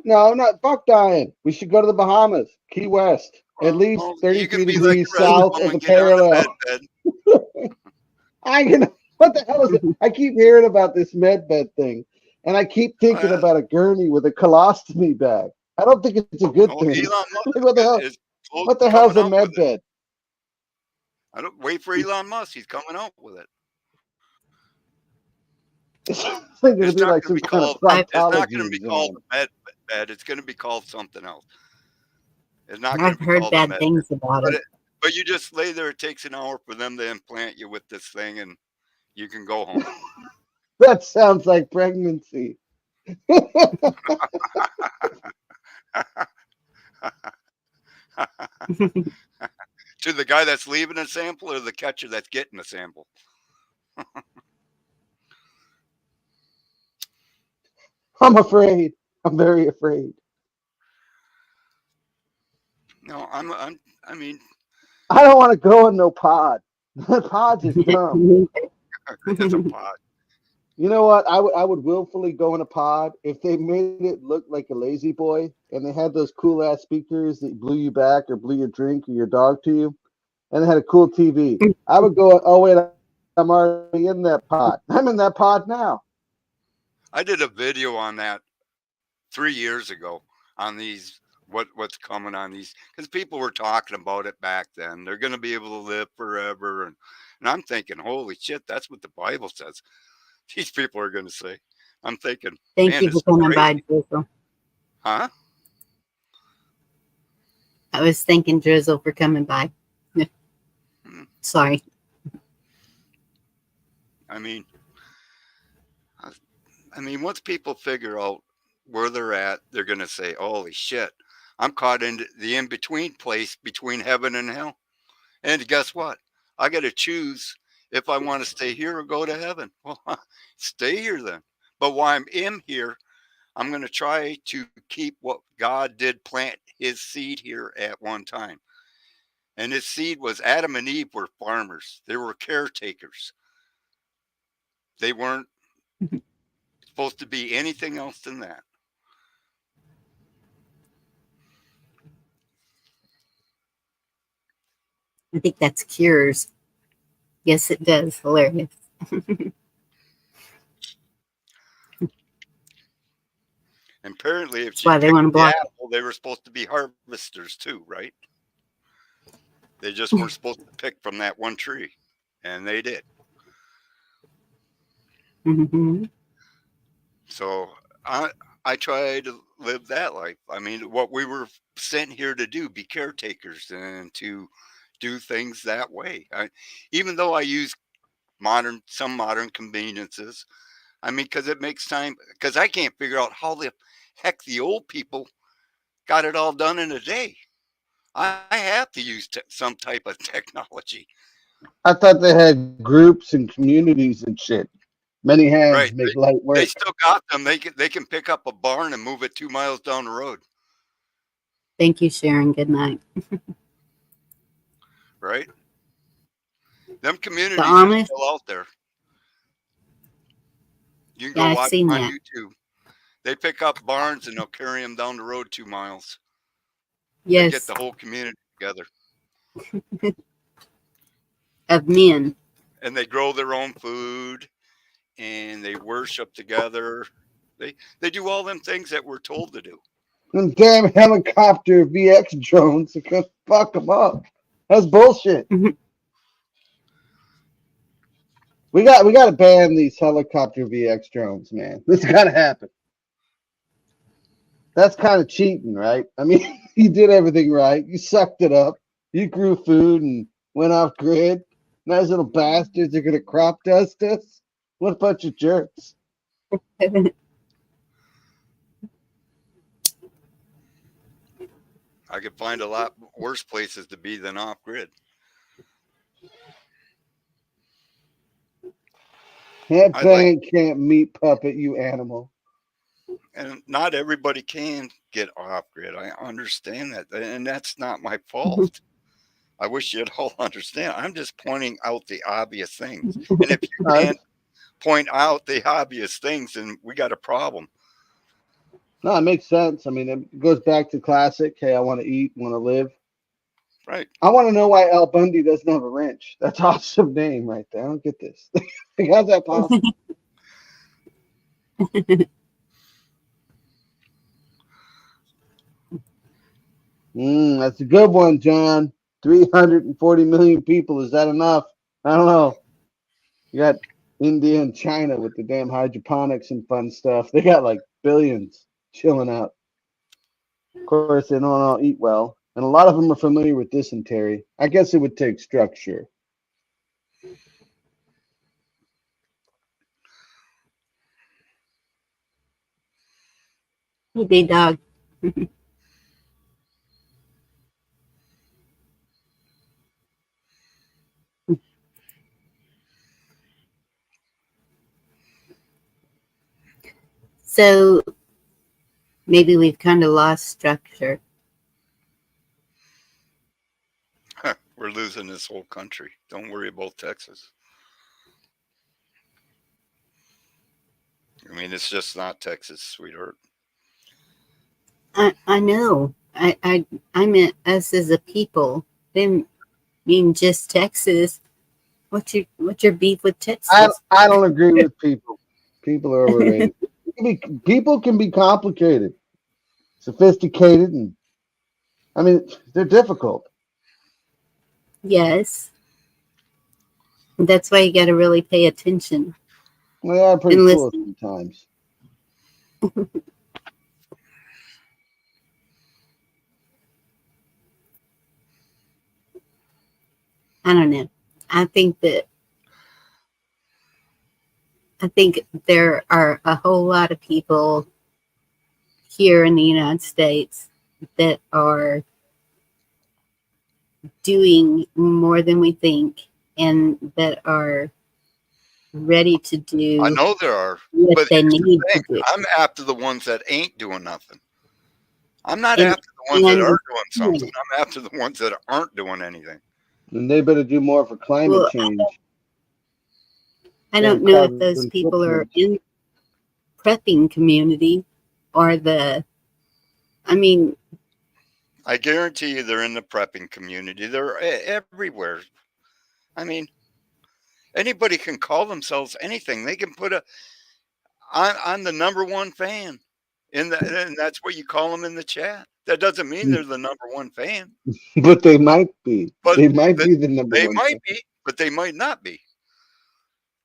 fuck dying. We should go to the Bahamas, Key West, at least 33 degrees south of the parallel. What the hell is it? I keep hearing about this med bed thing, and I keep thinking about a gurney with a colostomy bag. I don't think it's a good thing. What the hell? What the hell's a med bed? I don't wait for Elon Musk. He's coming out with it. It's going to be like some kind of proctology. It's not going to be called a med bed. It's going to be called something else. It's not going to be called I've heard bad things about it. But you just lay there. It takes an hour for them to implant you with this thing, and you can go home. That sounds like pregnancy. To the guy that's leaving a sample or the catcher that's getting a sample? I'm afraid. I'm very afraid. No, I don't want to go in no pod. Pods is dumb. It's a pod. You know what? I would willfully go in a pod if they made it look like a lazy boy and they had those cool ass speakers that blew you back or blew your drink or your dog to you, and they had a cool TV. I would go, oh wait, I'm already in that pod. I'm in that pod now. I did a video on that 3 years ago on these what's coming on these, because people were talking about it back then. They're going to be able to live forever, and I'm thinking, holy shit, that's what the Bible says. These people are going to say. I'm thinking, thank you for coming by, Drizzle. Huh? I was thanking Drizzle for coming by. Sorry. I mean, once people figure out where they're at, they're going to say, holy shit, I'm caught in the in-between place between heaven and hell. And guess what? I got to choose if I want to stay here or go to heaven. Well, stay here then. But while I'm in here, I'm going to try to keep what God did plant his seed here at one time. And his seed was Adam and Eve were farmers. They were caretakers. They weren't supposed to be anything else than that. I think that's Cures. Yes, it does. Hilarious. Apparently, if that's why they want to block apple, they were supposed to be harvesters too, right? They just weren't supposed to pick from that one tree, and they did. Mm-hmm. So I try to live that life. I mean, what we were sent here to do, be caretakers and to do things that way. Even though I use some modern conveniences, I mean, because it makes time, because I can't figure out how the heck the old people got it all done in a day. I have to use some type of technology. I thought they had groups and communities and shit. Many hands Right. make light They work. still got them. They can pick up a barn and move it 2 miles down the road. Thank you, Sharon. Good night. Right. Them The communities are Amish, still out there. You can yeah, go I've watch seen them on that. YouTube. They pick up barns and they'll carry them down the road 2 miles to get Yes, the whole community together. of men. And they grow their own food and they worship together. They do all them things that we're told to do. Them damn helicopter VX drones are gonna fuck them up. That's bullshit. We got to ban these helicopter VX drones, man. This got to happen. That's kind of cheating, right? I mean, you did everything right. You sucked it up. You grew food and went off grid. Nice little bastards are gonna crop dust us. What a bunch of jerks. I could find a lot worse places to be than off grid. That I like, bank can't meat puppet, you animal. and not everybody can get off grid. I understand that, and that's not my fault. I wish you'd all understand. I'm just pointing out the obvious things. And if you Uh, can't point out the obvious things, then we got a problem. no, it makes sense. I mean, it goes back to classic. Hey, I want to eat, want to live. Right. I want to know why Al Bundy doesn't have a wrench. That's an awesome name right there. I don't get this. How's that possible? That's a good one, John. 340 million people. Is that enough? I don't know. You got India and China with the damn hydroponics and fun stuff. They got like billions chilling out. Of course, they don't all eat well. And a lot of them are familiar with dysentery. I guess it would take structure. Hey, big dog. So maybe we've kind of lost structure. We're losing this whole country. Don't worry about Texas. I mean, it's just not Texas, sweetheart. I know. I meant us as a people. Didn't mean just Texas. What's your beef with Texas? I don't agree with people. People are overrated. People can be complicated, sophisticated, and I mean, they're difficult. Yes. That's why you got to really pay attention They are pretty and cool listen. sometimes. I don't know. I think there are a whole lot of people here in the United States that are doing more than we think and that are ready to I do know there are, what but they here's the need to thing. do. I'm after the ones that ain't doing nothing. I'm not And after the ones I that are doing understand something. it. I'm after the ones that aren't doing anything. And they better do more for climate Well, change. I Damn don't know if those carbon people are footprint. in prepping community or I mean, I guarantee you they're in the prepping community. They're everywhere. I mean, anybody can call themselves anything. They can put I'm the number one fan. And that's what you call them in the chat. That doesn't mean they're the number one fan, But they might be. but They might that be the number they one might thing. be, but they might not be.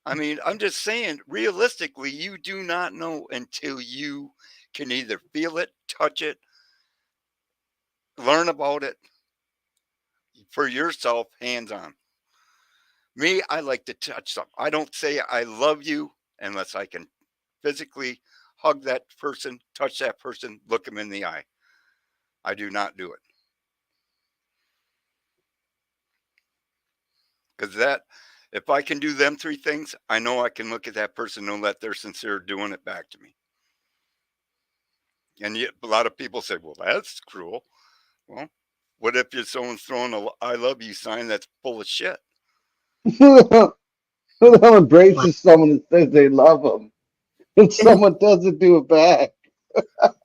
I mean, I'm just saying, realistically, you do not know until you can either feel it, touch it, learn about it, for yourself, hands-on. Me, I like to touch something. I don't say I love you unless I can physically hug that person, touch that person, look them in the eye. I do not do it. Because if I can do them three things, I know I can look at that person and know that they're sincere doing it back to me. And yet a lot of people say, well, that's cruel. Well, what if someone's throwing a I love you sign that's full of shit? Who the hell embraces someone that says they love them and someone doesn't do it back? Well,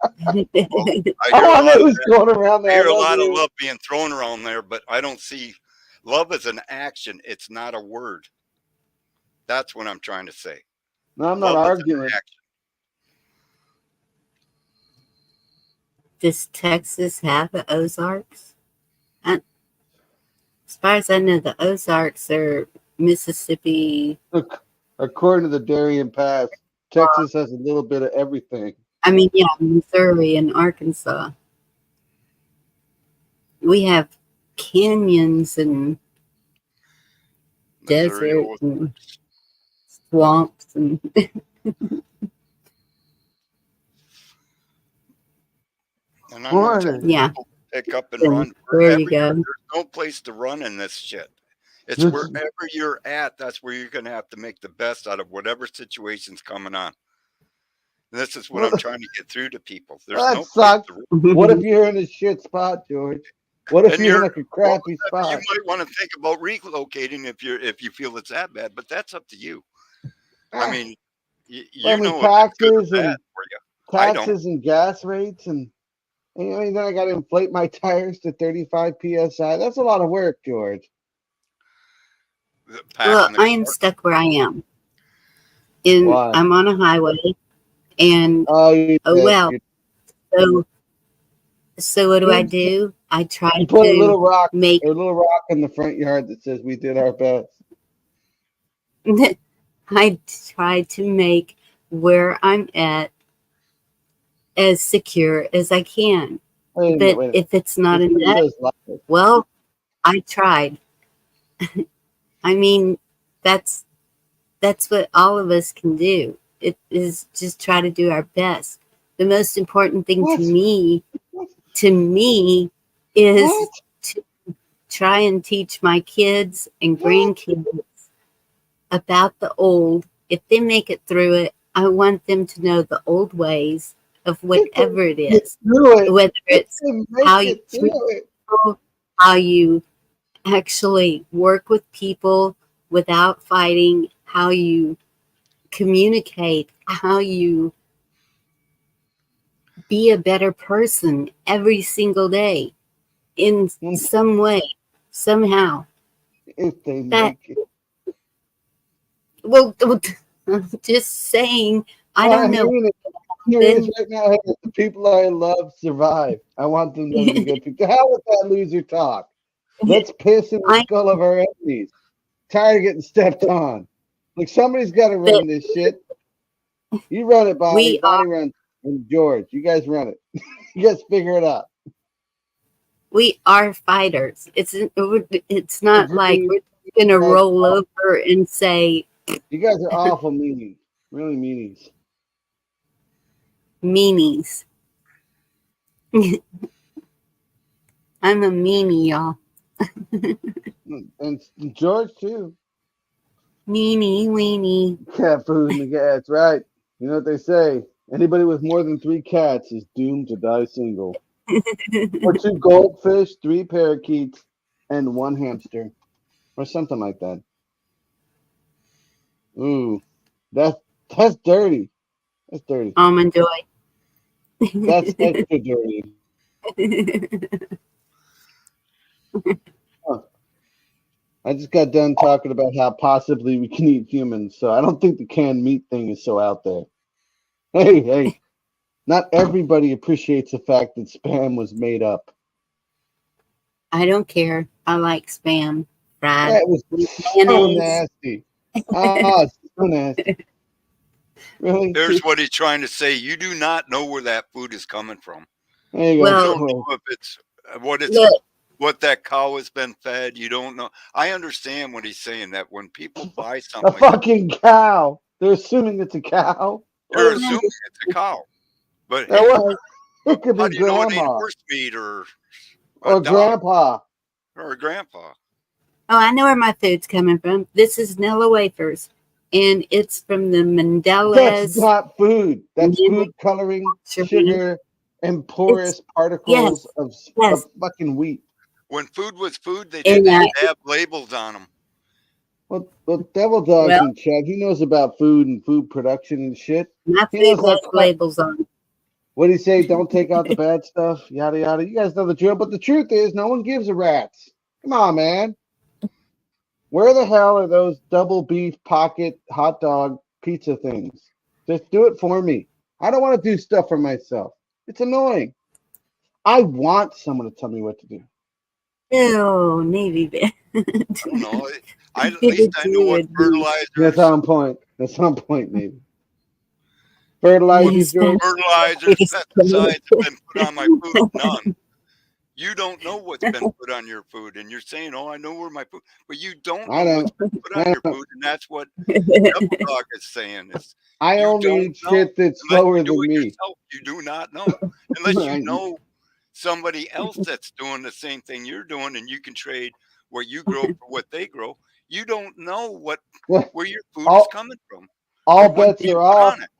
I know who's going around there. I hear a lot of love being thrown around there, but I don't see love as an action. It's not a word. That's what I'm trying to say. No, I'm not arguing. Does Texas have the Ozarks? As far as I know, the Ozarks are Mississippi. According to the Darien Pass, Texas has a little bit of everything. I mean, yeah, Missouri and Arkansas. We have canyons and deserts and swamps and and I'm not telling people to pick up and run. There you go. There's no place to run in this shit. It's wherever you're at, that's where you're going to have to make the best out of whatever situation's coming on. And this is what I'm trying to get through to people. There's that no sucks. What if you're in a shit spot, George? What if you're in like a crappy spot? You might want to think about relocating if you feel it's that bad, but that's up to you. I mean, you know taxes and taxes and gas rates and then I got to inflate my tires to 35 psi. That's a lot of work, George. Well, I am stuck where I am. I'm on a highway, and so what do I do? I try to put a little rock in the front yard that says we did our best. I try to make where I'm at as secure as I can. But if it's not enough, well, I tried. I mean, that's what all of us can do. It is just try to do our best. The most important thing to me is to try and teach my kids and grandkids about the old. If they make it through it, I want them to know the old ways of whatever it is, whether it's how you treat people, how you actually work with people without fighting, how you communicate, how you be a better person every single day in some way, somehow. If they make it. Well, I'm just saying, I don't know. Right now, the people I love survive. I want them to be good people. How with that loser talk? Let's piss in the skull of our enemies. Tired of getting stepped on. Like somebody's got to run this shit. You run it, Bobby. Bobby runs. And George, you guys run it. You guys figure it out. We are fighters. It's not like we're going to roll over and say. You guys are awful meanies. Really meanies. Meanies. I'm a meanie, y'all. And George, too. Meanie, weenie. Cat food in the gas, right. You know what they say. Anybody with more than 3 cats is doomed to die single. Or 2 goldfish, 3 parakeets, and 1 hamster. Or something like that. Ooh. That's dirty. That's dirty. Almond Joy. That's extra dirty. I just got done talking about how possibly we can eat humans, so I don't think the canned meat thing is so out there. Hey, not everybody appreciates the fact that Spam was made up. I don't care. I like Spam fried. That was so nasty. So nasty. Really? There's what he's trying to say. You do not know where that food is coming from. There you go. You don't know if it's what what that cow has been fed. You don't know. I understand what he's saying, that when people buy A something like that, fucking cow. They're assuming it's a cow. they're What? assuming it's a cow. But Now hey, what? It could how be do you know it ain't grandma horse meat or a or dog grandpa. or a grandpa? Oh, I know where my food's coming from. This is Nilla wafers, and it's from the That's Mandela's. not food. That's food coloring, sugar, and porous particles Yes, of yes, fucking wheat. When food was food, they and didn't have to have labels on them. Well, Devil Dog's well, in chat. He knows about food and food production and shit. my He food knows how has crap. labels on it. What do you say? Don't take out the bad stuff. Yada yada. You guys know the drill. But the truth is, no one gives a rat's. Come on, man. Where the hell are those double beef pocket hot dog pizza things? Just do it for me. I don't want to do stuff for myself. It's annoying. I want someone to tell me what to do. Oh, Navy bear. I don't know. At least I know what That's fertilizers, on point. That's on point, maybe. what Fertilizers, Joe. fertilizers, pesticides have been put on my food. None. You don't know what's been put on your food, and you're saying, "Oh, I know where my food," but you don't I know what's don't. been put on I your don't. food, and that's what Devil Dog is saying. Is I you only don't eat know shit that's unless slower you do than it me. yourself. You do not know unless you I, know somebody else that's doing the same thing you're doing, and you can trade what you grow for what they grow. You don't know well, where your food is all coming from or all what's bets being are put off. on it.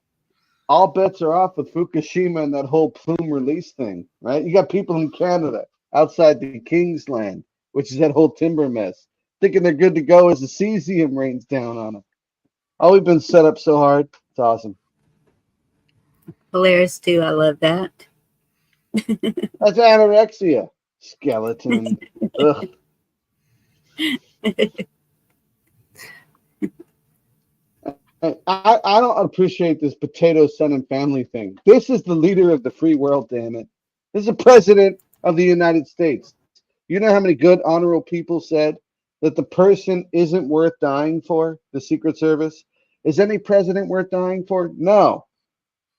All bets are off with Fukushima and that whole plume release thing, right? You got people in Canada outside the King's Land, which is that whole timber mess, thinking they're good to go as the cesium rains down on them. Oh, we've been set up so hard. It's awesome. Hilarious too. I love that. That's anorexia. Skeleton. Ugh. I don't appreciate this potato son and family thing. This is the leader of the free world, damn it. This is the president of the United States. You know how many good, honorable people said that the person isn't worth dying for, the Secret Service? Is any president worth dying for? No.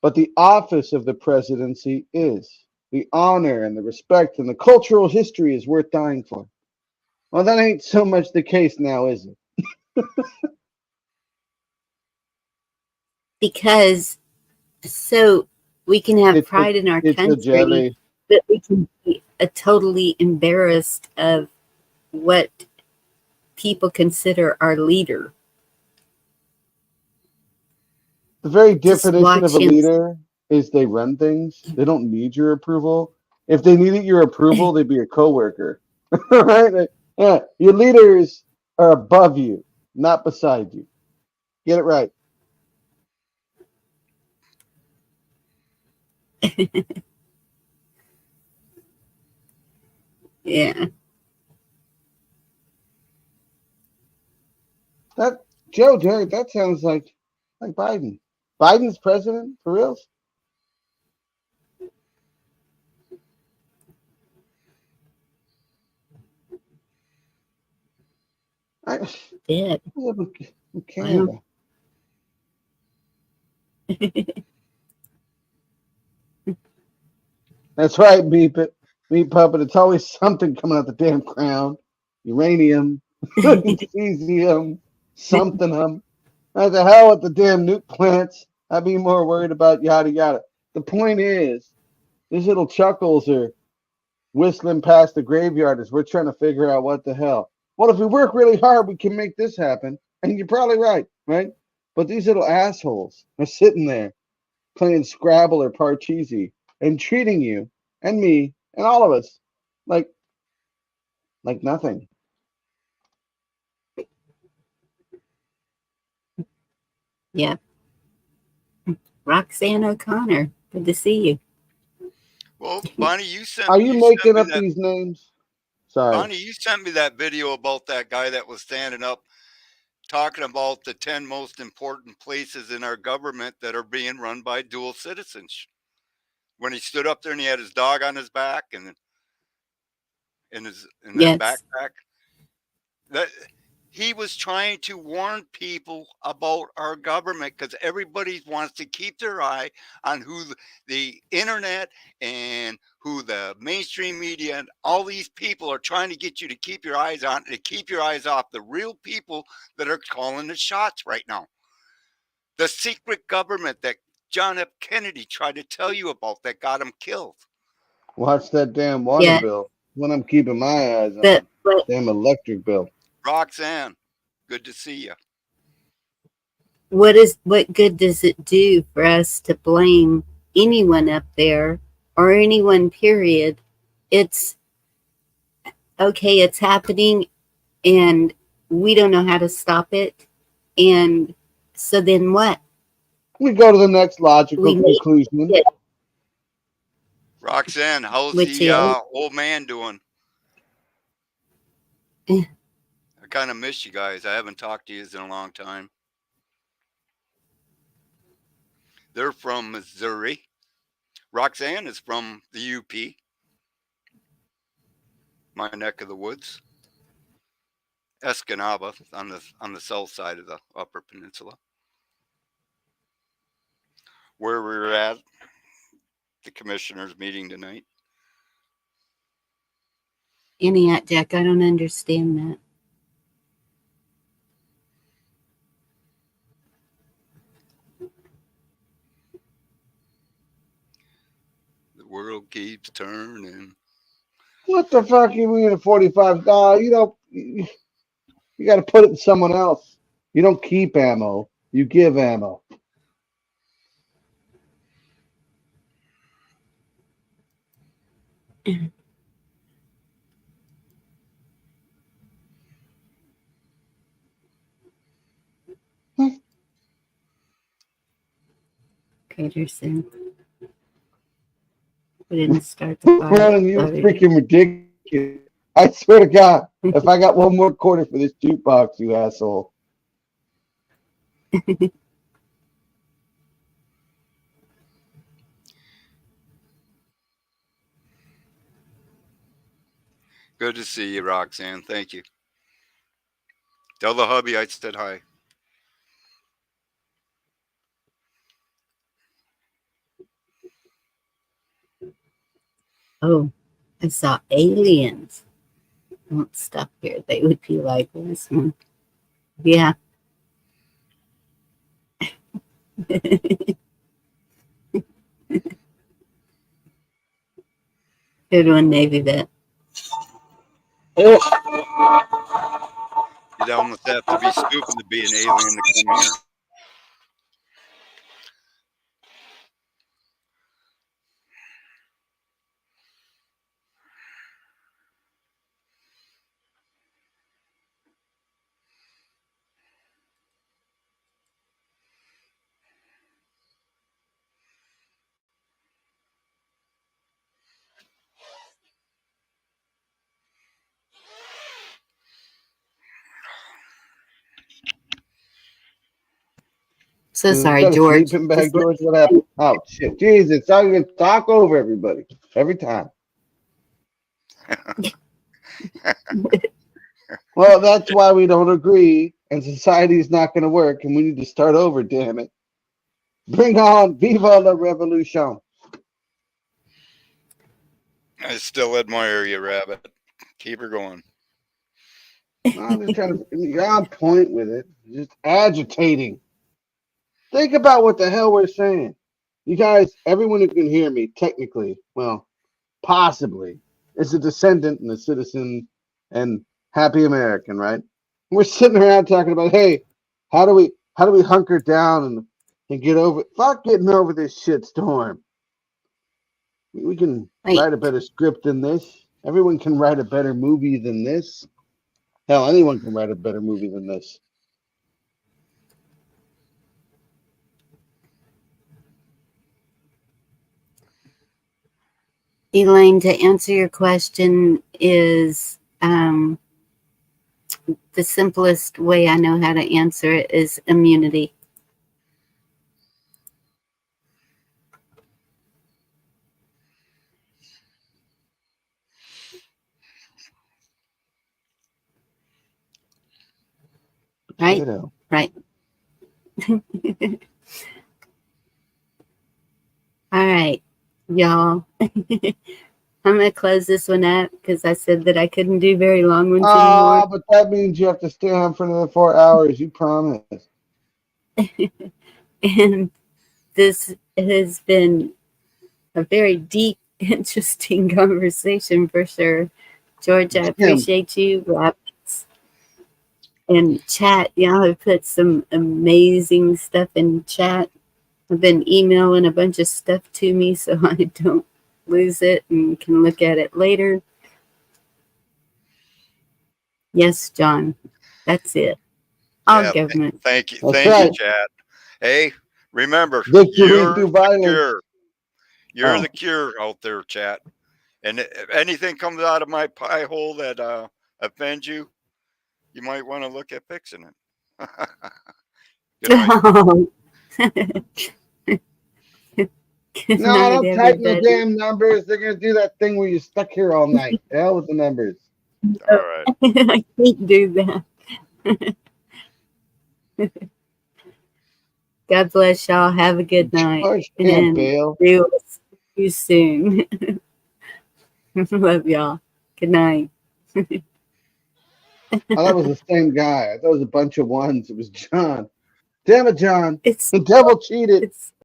But the office of the presidency is. The honor and the respect and the cultural history is worth dying for. Well, that ain't so much the case now, is it? Because so we can have It's a, pride in our it's a country, jelly. but we can be totally embarrassed of what people consider our leader. The very Just definition of watch a him. leader is they run things. They don't need your approval. If they needed your approval, they'd be a coworker. Right? Yeah, your leaders are above you, not beside you. Get it right. Yeah. That Joe Dirt, that sounds like Biden. Biden's president for reals? I Did. live in Wow. Canada. That's right, beep it. Meat puppet. It's always something coming out the damn crown. Uranium, cesium, something. What the hell with the damn nuke plants? I'd be more worried about yada yada. The point is, these little chuckles are whistling past the graveyard as we're trying to figure out what the hell. Well, if we work really hard, we can make this happen. And you're probably right, right? But these little assholes are sitting there playing Scrabble or Parcheesi and treating you and me and all of us like nothing. Yeah. Roxanne O'Connor. Good to see you. Well, Bonnie, you sent Are me you you sent making me up that these names? Sorry. Bonnie, you sent me that video about that guy that was standing up talking about the 10 most important places in our government that are being run by dual citizens. When he stood up there and he had his dog on his back and in that Yes. backpack, that he was trying to warn people about our government because everybody wants to keep their eye on who the internet and who the mainstream media and all these people are trying to get you to keep your eyes on, to keep your eyes off the real people that are calling the shots right now. The secret government that John F. Kennedy tried to tell you about that got him killed. Watch that damn water Yeah. bill. What I'm keeping my eyes on. But Damn electric bill. Roxanne, good to see you. what good does it do for us to blame anyone up there or anyone, period? It's okay, it's happening and we don't know how to stop it. And so then what? We go to the next logical We need conclusion. it, Roxanne, how's which the is old man doing? eh, I kind of miss you guys. I haven't talked to you in a long time. They're from Missouri. Roxanne is from the UP, my neck of the woods. Escanaba on the south side of the Upper Peninsula, where we were at the commissioners' meeting tonight. Eniac Jack. I don't understand that. The world keeps turning. What the fuck you mean at 45? You know, you got to put it in someone else. You don't keep ammo. You give ammo. Peterson. We didn't start the fire. Ronan, you're freaking ridiculous. I swear to God, if I got one more quarter for this jukebox, you asshole. Good to see you, Roxanne. Thank you. Tell the hubby I said hi. Oh, I saw aliens. Won't stop here. They would be like this one. Yeah. Good one, Navy vet. You almost have to be stupid to be an alien to come here. So Is sorry, that a George. sleeping bag, George? What happened? Oh, shit. Jesus, I'm going to talk over everybody every time. Well, that's why we don't agree, and society's not going to work, and we need to start over, damn it. Bring on Viva la Revolution. I still admire you, Rabbit. Keep her going. I'm just trying to. You're on point with it. Just agitating. Think about what the hell we're saying. You guys, everyone who can hear me, technically, well, possibly, is a descendant and a citizen and happy American, right? We're sitting around talking about, hey, how do we hunker down and get over fuck getting over this shit storm. We can write a better script than this. Everyone can write a better movie than this. Hell, anyone can write a better movie than this. Elaine, to answer your question is the simplest way I know how to answer it is immunity. Right. Ditto. Right. All right, y'all. I'm going to close this one up because I said that I couldn't do very long ones anymore. But that means you have to stay on for another 4 hours. You promised. And this has been a very deep, interesting conversation for sure. George, I appreciate you. Rabbits and chat. Y'all have put some amazing stuff in chat. I've been emailing a bunch of stuff to me so I don't lose it and can look at it later. Yes, John, that's it. All government. Thank you. That's Thank right. you, Chad. Hey, remember, Victory you're through the violence. cure. You're Oh. the cure out there, chat. And if anything comes out of my pie hole that offends you, you might want to look at fixing it. Good night. Good No, night, don't type no everybody. damn numbers. They're gonna do that thing where you're stuck here all night. The hell with the numbers. All right. I can't do that. God bless y'all. Have a good night. George can't bail. We will see you soon. Love y'all. Good night. Oh, that was the same guy. I thought it was a bunch of ones. It was John. Damn it, John. It's The devil cheated. it's